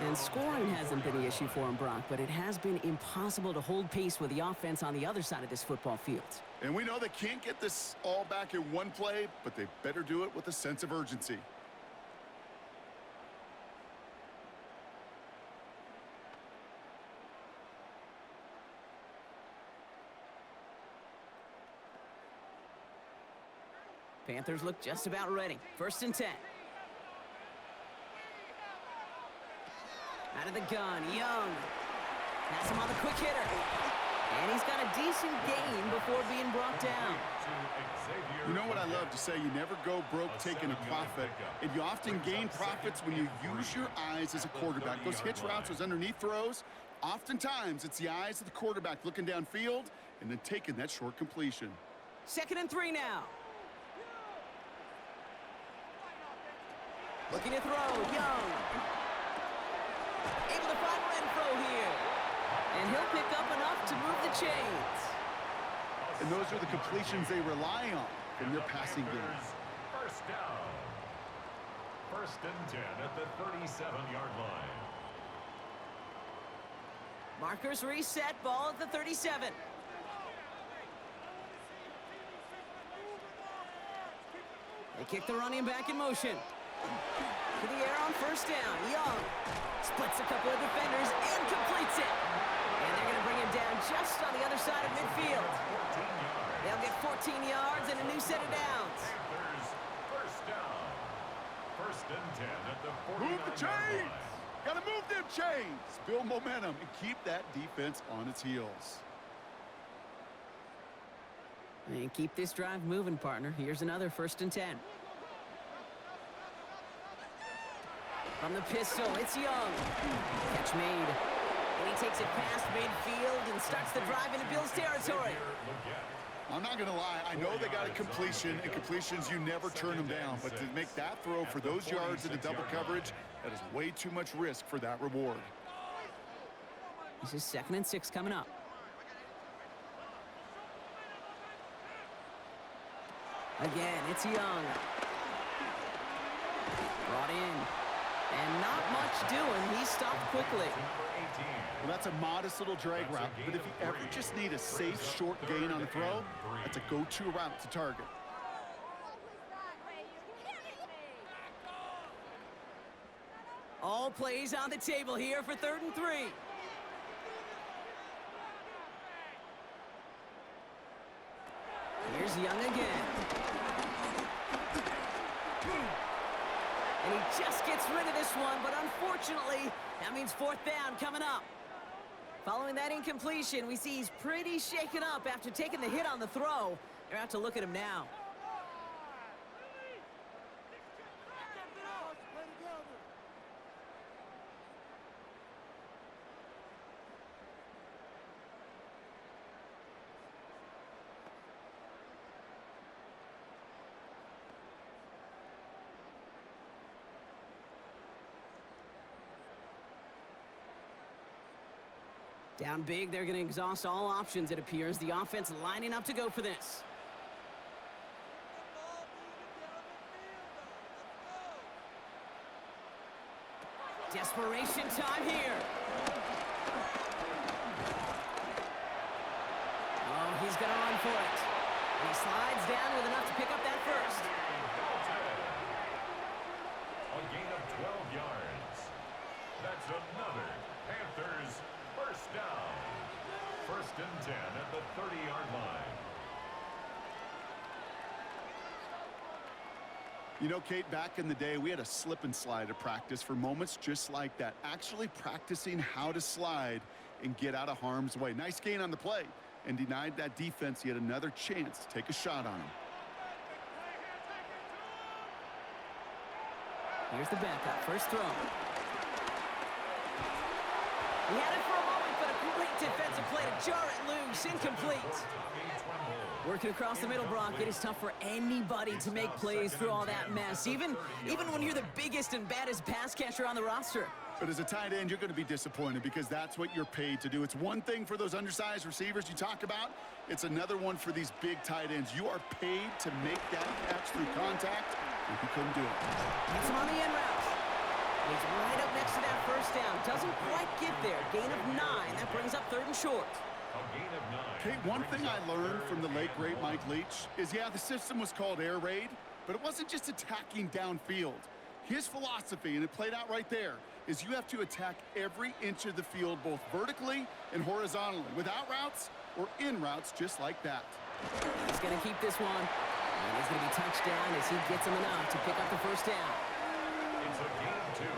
And scoring hasn't been the issue for him, Brock, but it has been impossible to hold pace with the offense on the other side of this football field.
And we know they can't get this all back in one play, but they better do it with a sense of urgency.
Panthers look just about ready. 1st and 10. Out of the gun, Young. Pass him on the quick hitter. And he's got a decent gain before being brought down.
You know what I love to say? You never go broke taking a profit. And you often gain profits when you use your eyes as a quarterback. Those hitch routes, those underneath throws, oftentimes it's the eyes of the quarterback looking downfield and then taking that short completion.
2nd and 3 now. Looking to throw, Young. Able to find Renfro here. And he'll pick up enough to move the chains.
And those are the completions they rely on in their passing game.
First down. 1st and 10 at the 37-yard line.
Markers reset, ball at the 37. They kick the running back in motion. To the air on first down. Young splits a couple of defenders and completes it. And they're going to bring him down just on the other side of midfield. They'll get 14 yards and a new set of downs.
Panthers, first down. First and 10 at the 49-yard
Move the chains!
line.
Gotta move them chains! Build momentum and keep that defense on its heels.
And keep this drive moving, partner. Here's another first and 10. From the pistol, it's Young. Catch made. And he takes it past midfield and starts the drive into Bills territory.
I'm not going to lie, I know they got a completion, and completions, you never turn them down. But to make that throw for those yards in the double coverage, that is way too much risk for that reward.
This is 2nd and 6 coming up. Again, it's Young. Brought in. And not much doing. He stopped quickly.
Well, that's a modest little drag route, but if you ever just need a safe, short gain on the throw, that's a go-to route to target.
All plays on the table here for 3rd and 3. Here's Young again. And he just gets rid of this one, but unfortunately, that means 4th down coming up. Following that incompletion, we see he's pretty shaken up after taking the hit on the throw. They're out to look at him now. Down big, they're going to exhaust all options, it appears. The offense lining up to go for this. Desperation time here. Oh, he's going to run for it. And he slides down with enough to pick up that first.
A gain of 12 yards. That's another Panthers first down. 1st and 10 at the 30-yard line.
You know, Kate, back in the day, we had a slip and slide at practice for moments just like that. Actually practicing how to slide and get out of harm's way. Nice gain on the play, and denied that defense yet another chance to take a shot on him.
Here's the backup. First throw. He had it for a moment, but a great defensive play to jar it loose. Incomplete. Working across the middle, Brock, it is tough for anybody to make plays through all that mess, even when you're the biggest and baddest pass catcher on the roster.
But as a tight end, you're going to be disappointed because that's what you're paid to do. It's one thing for those undersized receivers you talk about. It's another one for these big tight ends. You are paid to make that catch through contact, and he couldn't do it.
Gets him on the end route. He's right up next to that first down. Doesn't quite get there. Gain of 9. That brings up 3rd and short.
A gain of 9.
Kate, one thing I learned from the late, great Mike Leach is, yeah, the system was called air raid, but it wasn't just attacking downfield. His philosophy, and it played out right there, is you have to attack every inch of the field, both vertically and horizontally, with out routes or in routes just like that.
He's going to keep this one. And he's going to be touchdown as he gets him enough to pick up the first down.
It's a gain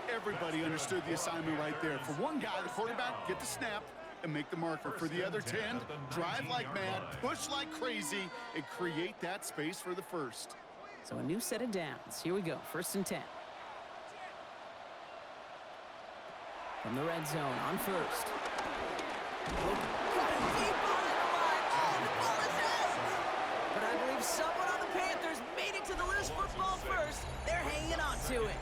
2.
Everybody understood the assignment right there. For one guy, the quarterback, get the snap and make the marker. For the other 10, drive like mad, push like crazy, and create that space for the first.
So a new set of downs. Here we go. 1st and 10. From the red zone on first. But I believe someone on the Panthers made it to the loose football first. They're hanging on to it.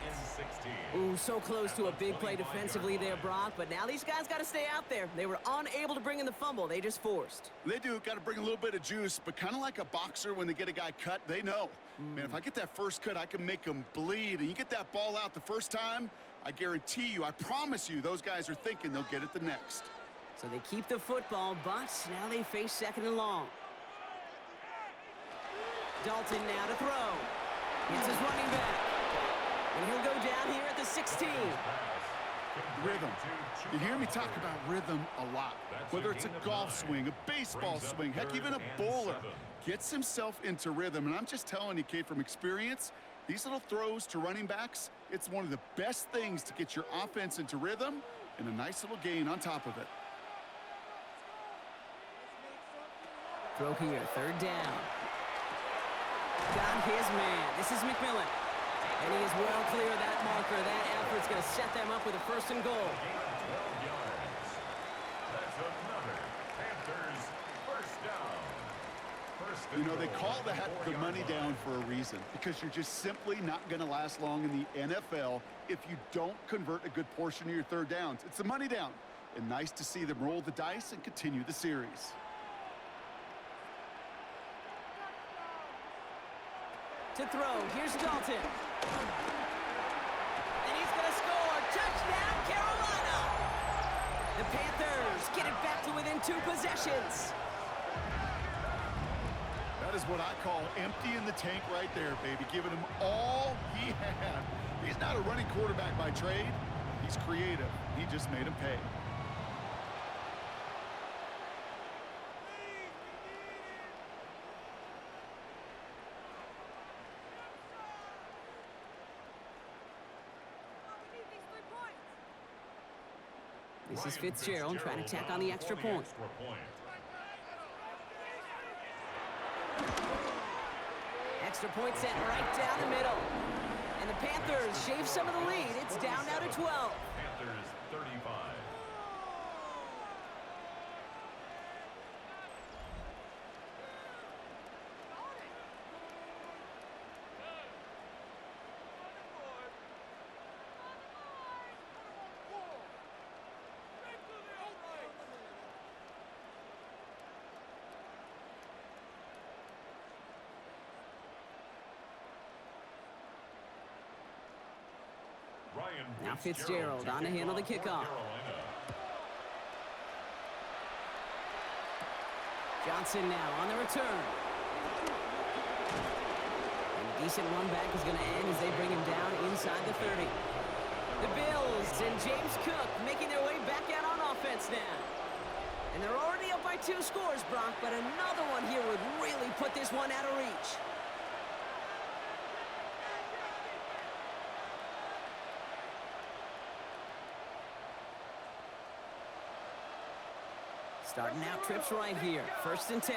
Ooh, so close to a big play defensively there, Brock. But now these guys got to stay out there. They were unable to bring in the fumble. They just forced.
They do. Got to bring a little bit of juice, but kind of like a boxer when they get a guy cut, they know. Man, if I get that first cut, I can make him bleed. And you get that ball out the first time, I guarantee you, I promise you, those guys are thinking they'll get it the next.
So they keep the football, but now they face 2nd and long. Dalton now to throw. It's his running back. And he'll go down here at the 16.
Rhythm. You hear me talk about rhythm a lot. Whether it's a golf swing, a baseball swing, heck, even a bowler gets himself into rhythm. And I'm just telling you, Kate, from experience, these little throws to running backs, it's one of the best things to get your offense into rhythm and a nice little gain on top of it.
Throw here, third down. Got his man. This is McMillan. And he is well clear of that marker. That effort's going to set them up with a first and goal.
12 yards. That's another Panthers first down.
You know, they call that the money down for a reason, because you're just simply not going to last long in the NFL if you don't convert a good portion of your third downs. It's the money down. And nice to see them roll the dice and continue the series.
To throw, here's Dalton. And he's going to score. Touchdown, Carolina! The Panthers get it back to within 2 possessions.
That is what I call emptying the tank right there, baby. Giving him all he had. He's not a running quarterback by trade. He's creative. He just made him pay.
This is Fitzgerald trying to tack on the extra point. Extra point sent right down the middle. And the Panthers shave some of the lead. It's down now to 12.
Panthers 35.
Now Fitzgerald on to handle the kickoff. Johnson now on the return. And a decent run back is going to end as they bring him down inside the 30. The Bills and James Cook making their way back out on offense now. And they're already up by 2 scores, Brock, but another one here would really put this one out of reach. Starting out trips right here. 1st and 10.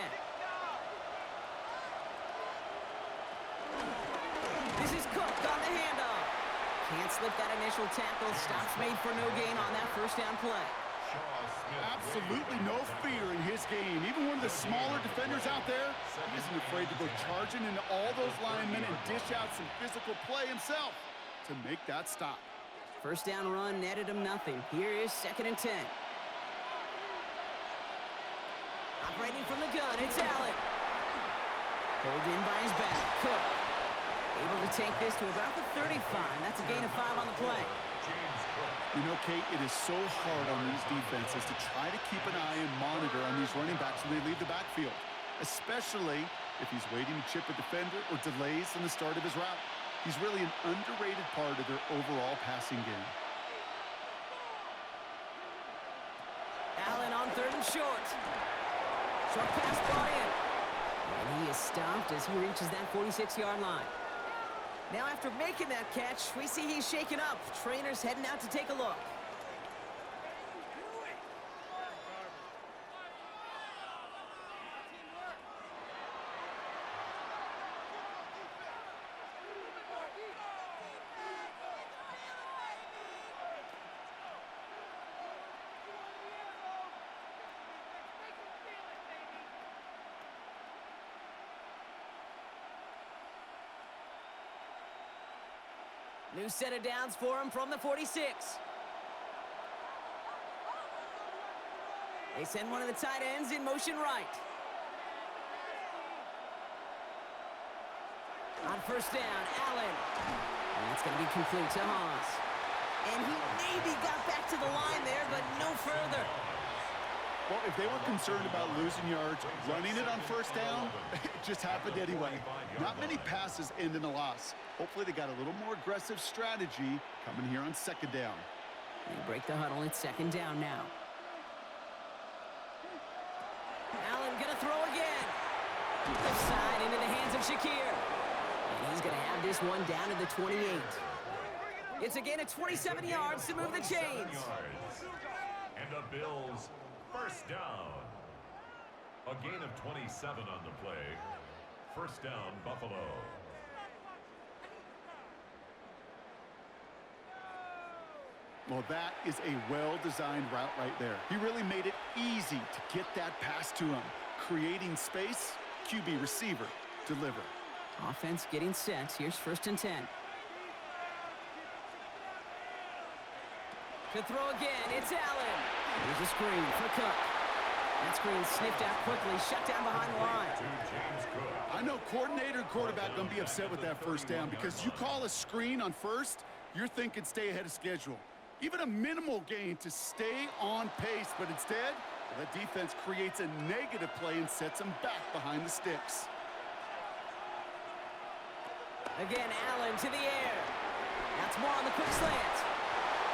This is Cook on the handoff. Can't slip that initial tackle. Stops made for no gain on that first down play.
Absolutely no fear in his game. Even one of the smaller defenders out there, he isn't afraid to go charging into all those linemen and dish out some physical play himself to make that stop.
First down run netted him nothing. Here is 2nd and 10. Operating from the gun, it's Allen. Pulled in by his back. Cook able to take this to about the 35. That's a gain of 5 on the play.
You know, Kate, it is so hard on these defenses to try to keep an eye and monitor on these running backs when they leave the backfield, especially if he's waiting to chip a defender or delays in the start of his route. He's really an underrated part of their overall passing game.
Allen on 3rd and short. Short pass brought in. And he is stopped as he reaches that 46-yard line. Now after making that catch, we see he's shaken up. Trainer's heading out to take a look. New set of downs for him from the 46. They send one of the tight ends in motion right. On first down, Allen. And that's going to be complete to Haas. And he maybe got back to the line there, but no further.
Well, if they were concerned about losing yards, running it on first down, it just happened anyway. Not many passes end in a loss. Hopefully they got a little more aggressive strategy coming here on second down.
They break the huddle. It's second down now. Allen gonna throw again. Left side into the hands of Shakir. And he's gonna have this one down to the 28. It's a gain of 27 yards to move the chains.
And the Bills first down. A gain of 27 on the play. First down, Buffalo.
Well, that is a well-designed route right there. He really made it easy to get that pass to him. Creating space, QB receiver, deliver.
Offense getting set. Here's first and 10. To throw again, it's Allen. Here's a screen for Cook. That screen sniffed out quickly, shut down behind the line.
I know coordinator and quarterback going to be upset with that first down because you call a screen on first, you're thinking stay ahead of schedule. Even a minimal gain to stay on pace, but instead, the defense creates a negative play and sets them back behind the sticks.
Again, Allen to the air. That's more on the quick slant.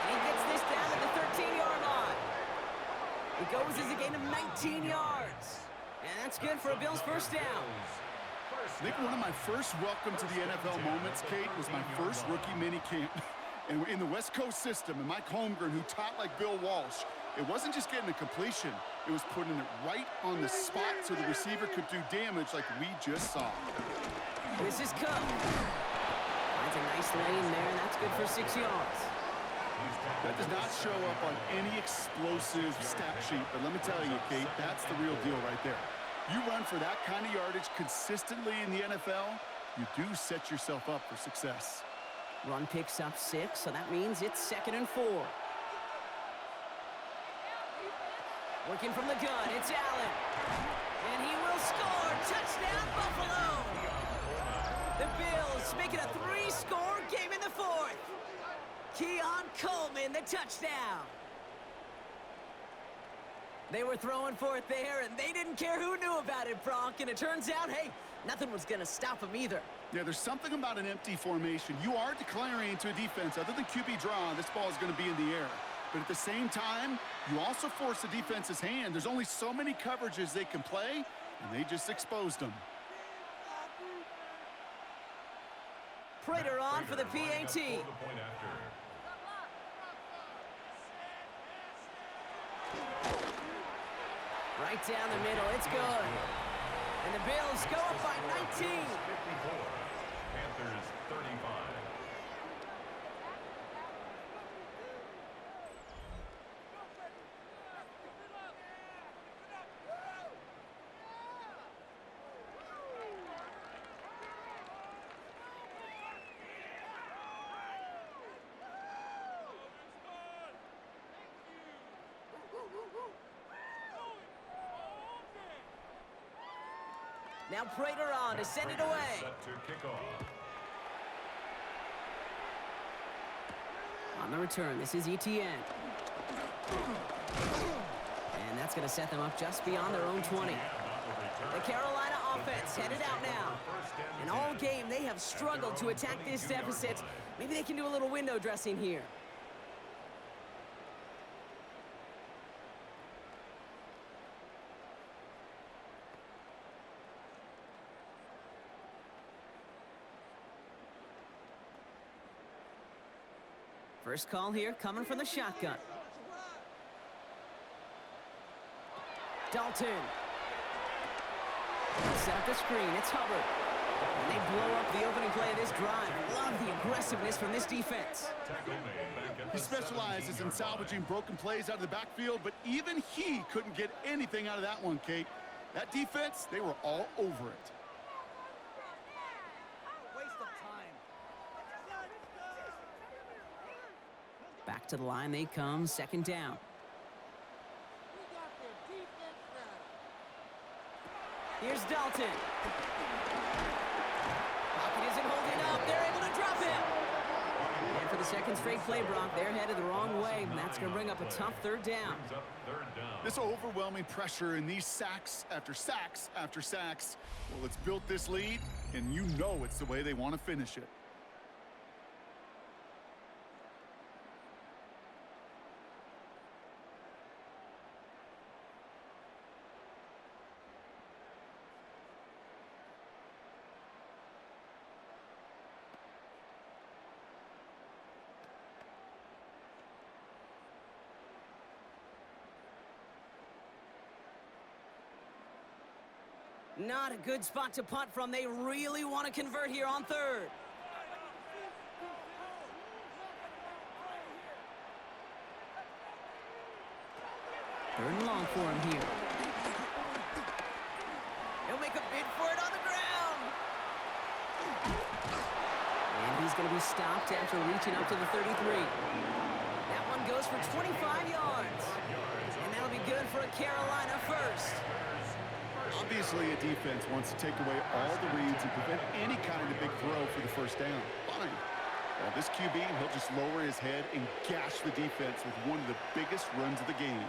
And he gets this down to the 13-yard line. It goes as a gain of 19 yards. And that's good for a Bills first down.
I think one of my first welcome to the NFL moments, Kate, was my first rookie mini camp. And in the West Coast system, and Mike Holmgren, who taught like Bill Walsh, it wasn't just getting a completion. It was putting it right on the spot so the receiver could do damage like we just saw.
This is Cook. Finds a nice lane there, and that's good for 6 yards.
That does not show up on any explosive stat sheet, but let me tell you, Kate, that's the real deal right there. You run for that kind of yardage consistently in the NFL, you do set yourself up for success.
Run picks up 6, so that means it's second and 4. Working from the gun, it's Allen. And he will score. Touchdown, Buffalo! The Bills make it a 3-score game in the fourth. Keon Coleman, the touchdown. They were throwing for it there, and they didn't care who knew about it, Bronk. And it turns out, hey, nothing was going to stop them either.
Yeah, there's something about an empty formation. You are declaring to a defense, other than QB draw, this ball is going to be in the air. But at the same time, you also force the defense's hand. There's only so many coverages they can play, and they just exposed them.
Prater on for the PAT. Right down the middle, it's good. And the Bills go up by 19.
54. Panthers 35.
Now Prater on to send it away.
Set to kick off.
On the return, this is ETN. And that's going to set them up just beyond their own 20. The Carolina offense headed out now. And all game, they have struggled to attack this deficit. Maybe they can do a little window dressing here. First call here coming from the shotgun. Dalton. Set up the screen. It's Hubbard. And they blow up the opening play of this drive. Love the aggressiveness from this defense.
He specializes in salvaging broken plays out of the backfield, but even he couldn't get anything out of that one, Kate. That defense, they were all over it.
Back to the line they come, second down. Here's Dalton. Pocket isn't holding up. They're able to drop him. And for the second straight play, Brock. They're headed the wrong way, and that's going to bring up a tough third down.
This overwhelming pressure and these sacks after sacks after sacks. Well, it's built this lead, and you know it's the way they want to finish it.
Not a good spot to punt from. They really want to convert here on third. Third and long for him here. He'll make a bid for it on the ground. And he's going to be stopped after reaching up to the 33. That one goes for 25 yards. And that'll be good for a Carolina first.
Obviously, a defense wants to take away all the reads and prevent any kind of big throw for the first down. Fine. Well, this QB, he'll just lower his head and gash the defense with one of the biggest runs of the game.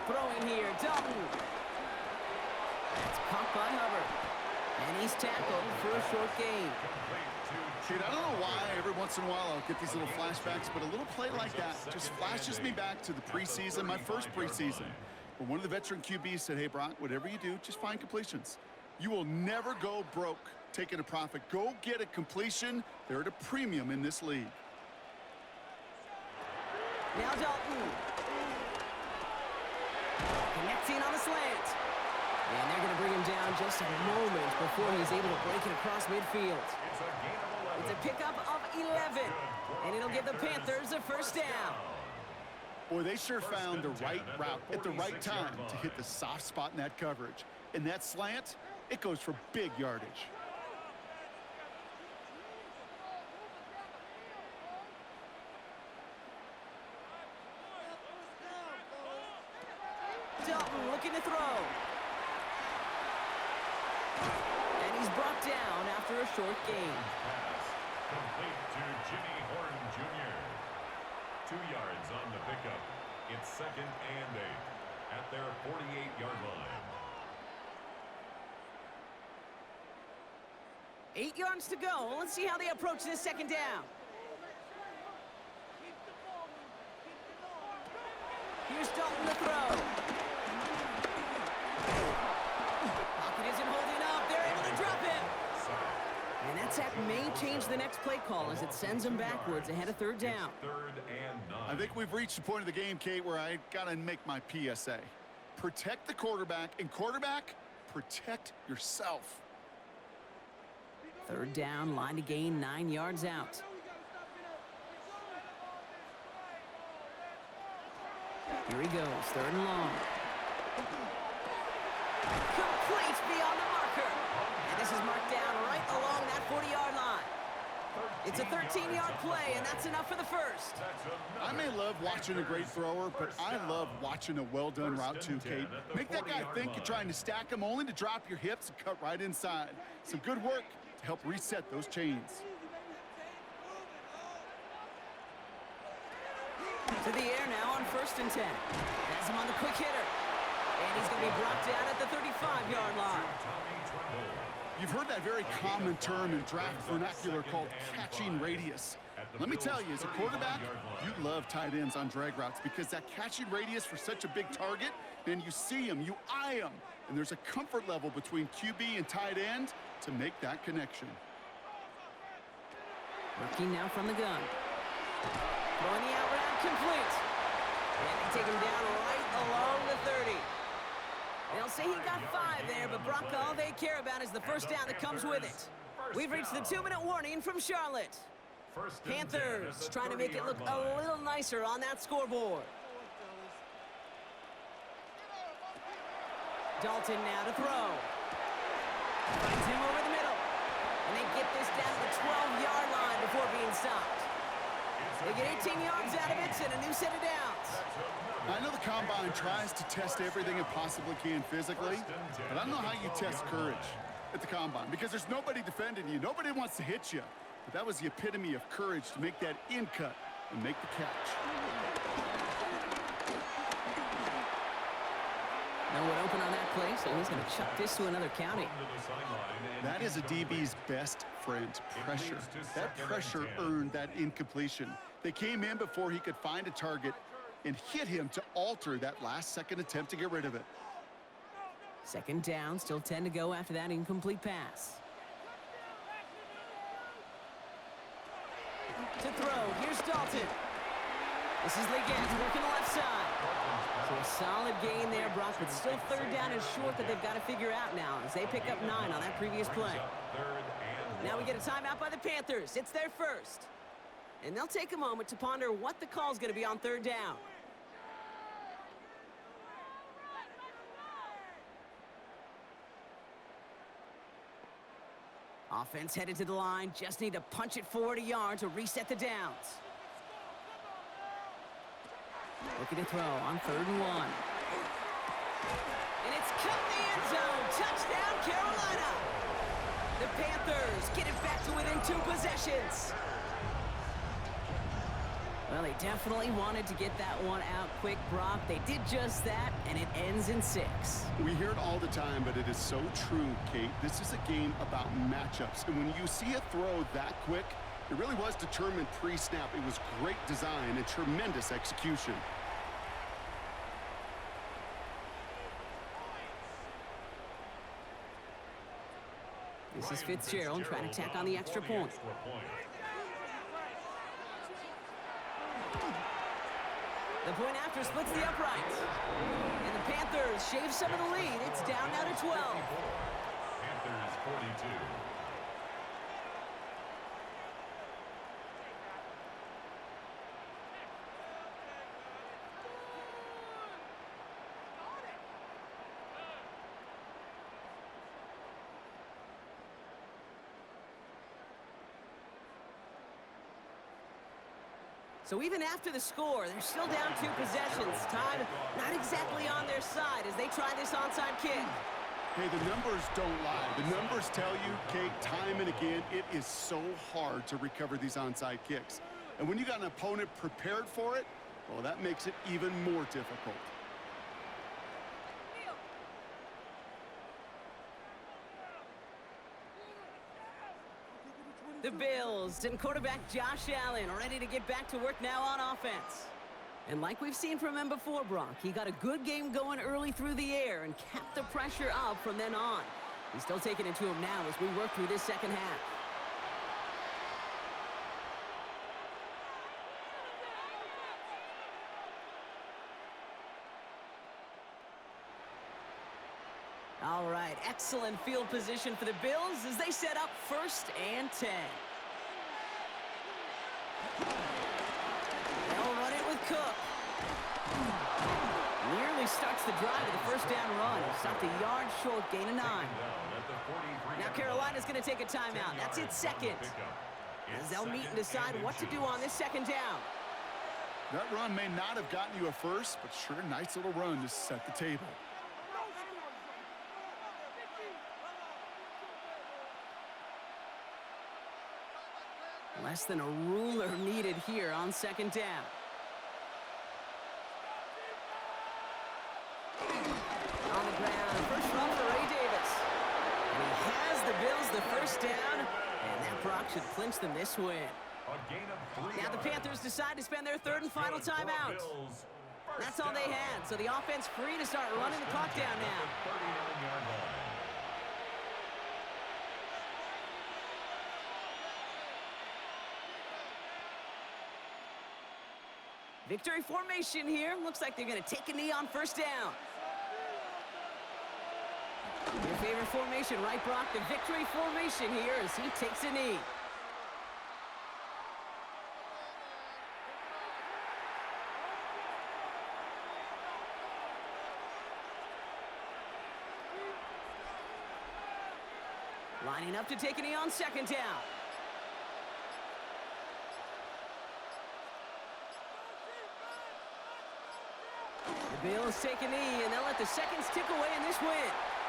Throwing here, Dalton. That's caught by Hubbard. And he's tackled for a short gain.
Dude, I don't know why every once in a while I'll get these little flashbacks, but a little play like that just flashes me back to the preseason, my first preseason, where one of the veteran QBs said, hey, Brock, whatever you do, just find completions. You will never go broke taking a profit. Go get a completion. They're at a premium in this league.
Now Dalton. Connecting on the slant. And they're going to bring him down just a moment before he's able to break it across midfield. It's a pickup of 11, and it'll give the Panthers a first down.
Boy, they sure found the right route at the right time to hit the soft spot in that coverage. And that slant, it goes for big yardage.
Dalton looking to throw. And he's brought down after a short gain.
Complete to Jimmy Horn Jr. 2 yards on the pickup. It's 2nd and 8 at their 48-yard line.
8 yards to go. Let's see how they approach this second down. Here's Dalton to throw. Pocket isn't holding up. They're able to drop him. And that sack may change the next play call as it sends them backwards ahead of third down.
3rd and 9.
I think we've reached the point of the game, Kate, where I got to make my PSA. Protect the quarterback, and quarterback, protect yourself.
Third down, line to gain 9 yards out. Here he goes, third and long. Complete beyond the marker. And this is marked down right along that 40-yard line. It's a 13-yard play, and that's enough for the first.
I may love watching a great thrower, but I love watching a well-done route too, Kate. Make that guy think you're trying to stack him only to drop your hips and cut right inside. Some good work to help reset those chains.
To the air now on 1st and 10. Has him on the quick hitter. And he's going to be brought down at the 35-yard line.
You've heard that very common term in draft vernacular called catching radius. Let me tell you, as a quarterback, you love tight ends on drag routes because that catching radius for such a big target, and you see him, you eye him, and there's a comfort level between QB and tight end to make that connection.
Working now from the gun. Throwing the out route complete. And they take him down right along the 30. They'll say he got 5 there, but Brock, all they care about is the first down that comes with it. We've reached the 2-minute warning from Charlotte. Panthers trying to make it look a little nicer on that scoreboard. Dalton now to throw. Finds him over the middle. And they get this down to the 12-yard line before being stopped. They get 18 yards out of it and a new set of downs.
I know the Combine tries to test everything it possibly can physically, but I don't know how you test courage at the Combine because there's nobody defending you. Nobody wants to hit you. But that was the epitome of courage to make that in cut and make the catch.
No one open on that play, so he's going to chuck this to another county.
That is a DB's best friend, pressure. That pressure earned that incompletion. They came in before he could find a target and hit him to alter that last-second attempt to get rid of it.
Second down, still 10 to go after that incomplete pass. To throw, here's Dalton. This is Leggett working the left side. So a solid gain there, Brock, but still third down and short that they've got to figure out now as they pick up 9 on that previous play. Now we get a timeout by the Panthers. It's their first. And they'll take a moment to ponder what the call's going to be on third down. Offense headed to the line. Just need to punch it forward a yard to reset the downs. Looking to throw on 3rd and 1. And it's cut in the end zone. Touchdown, Carolina. The Panthers get it back to within 2 possessions. Well, they definitely wanted to get that one out quick, Brock. They did just that, and it ends in 6.
We hear it all the time, but it is so true, Kate. This is a game about matchups, and when you see a throw that quick, it really was determined pre-snap. It was great design and tremendous execution.
This is Fitzgerald trying to tack on the extra point. The point after splits the uprights. And the Panthers shave some of the lead. It's down now to 12.
Panthers 42.
So even after the score, they're still down 2 possessions. Time not exactly on their side as they try this onside kick.
Hey, the numbers don't lie. The numbers tell you, Kate, time and again, it is so hard to recover these onside kicks. And when you got an opponent prepared for it, well, that makes it even more difficult.
The Bills and quarterback Josh Allen ready to get back to work now on offense. And like we've seen from him before, Brock, he got a good game going early through the air and kept the pressure up from then on. He's still taking it to him now as we work through this second half. All right, excellent field position for the Bills as they set up 1st and 10. They'll run it with Cook. Nearly starts the drive with the 1st down run. Stopped a yard short, gain of 9. Now Carolina's going to take a timeout. That's its 2nd. As they'll meet and decide what to do on this 2nd down.
That run may not have gotten you a first, but sure, nice little run to set the table.
Less than a ruler needed here on 2nd down. On the ground, first run for Ray Davis. And he has the Bills the 1st down, and that Brock should clinch them this win. Now the Panthers decide to spend their 3rd and final timeout. That's all they had, so the offense free to start running the clock down now. Victory formation here. Looks like they're going to take a knee on 1st down. Your favorite formation, right, Brock? The victory formation here as he takes a knee. Lining up to take a knee on 2nd down. Bills take a knee, and they'll let the seconds tick away in this win.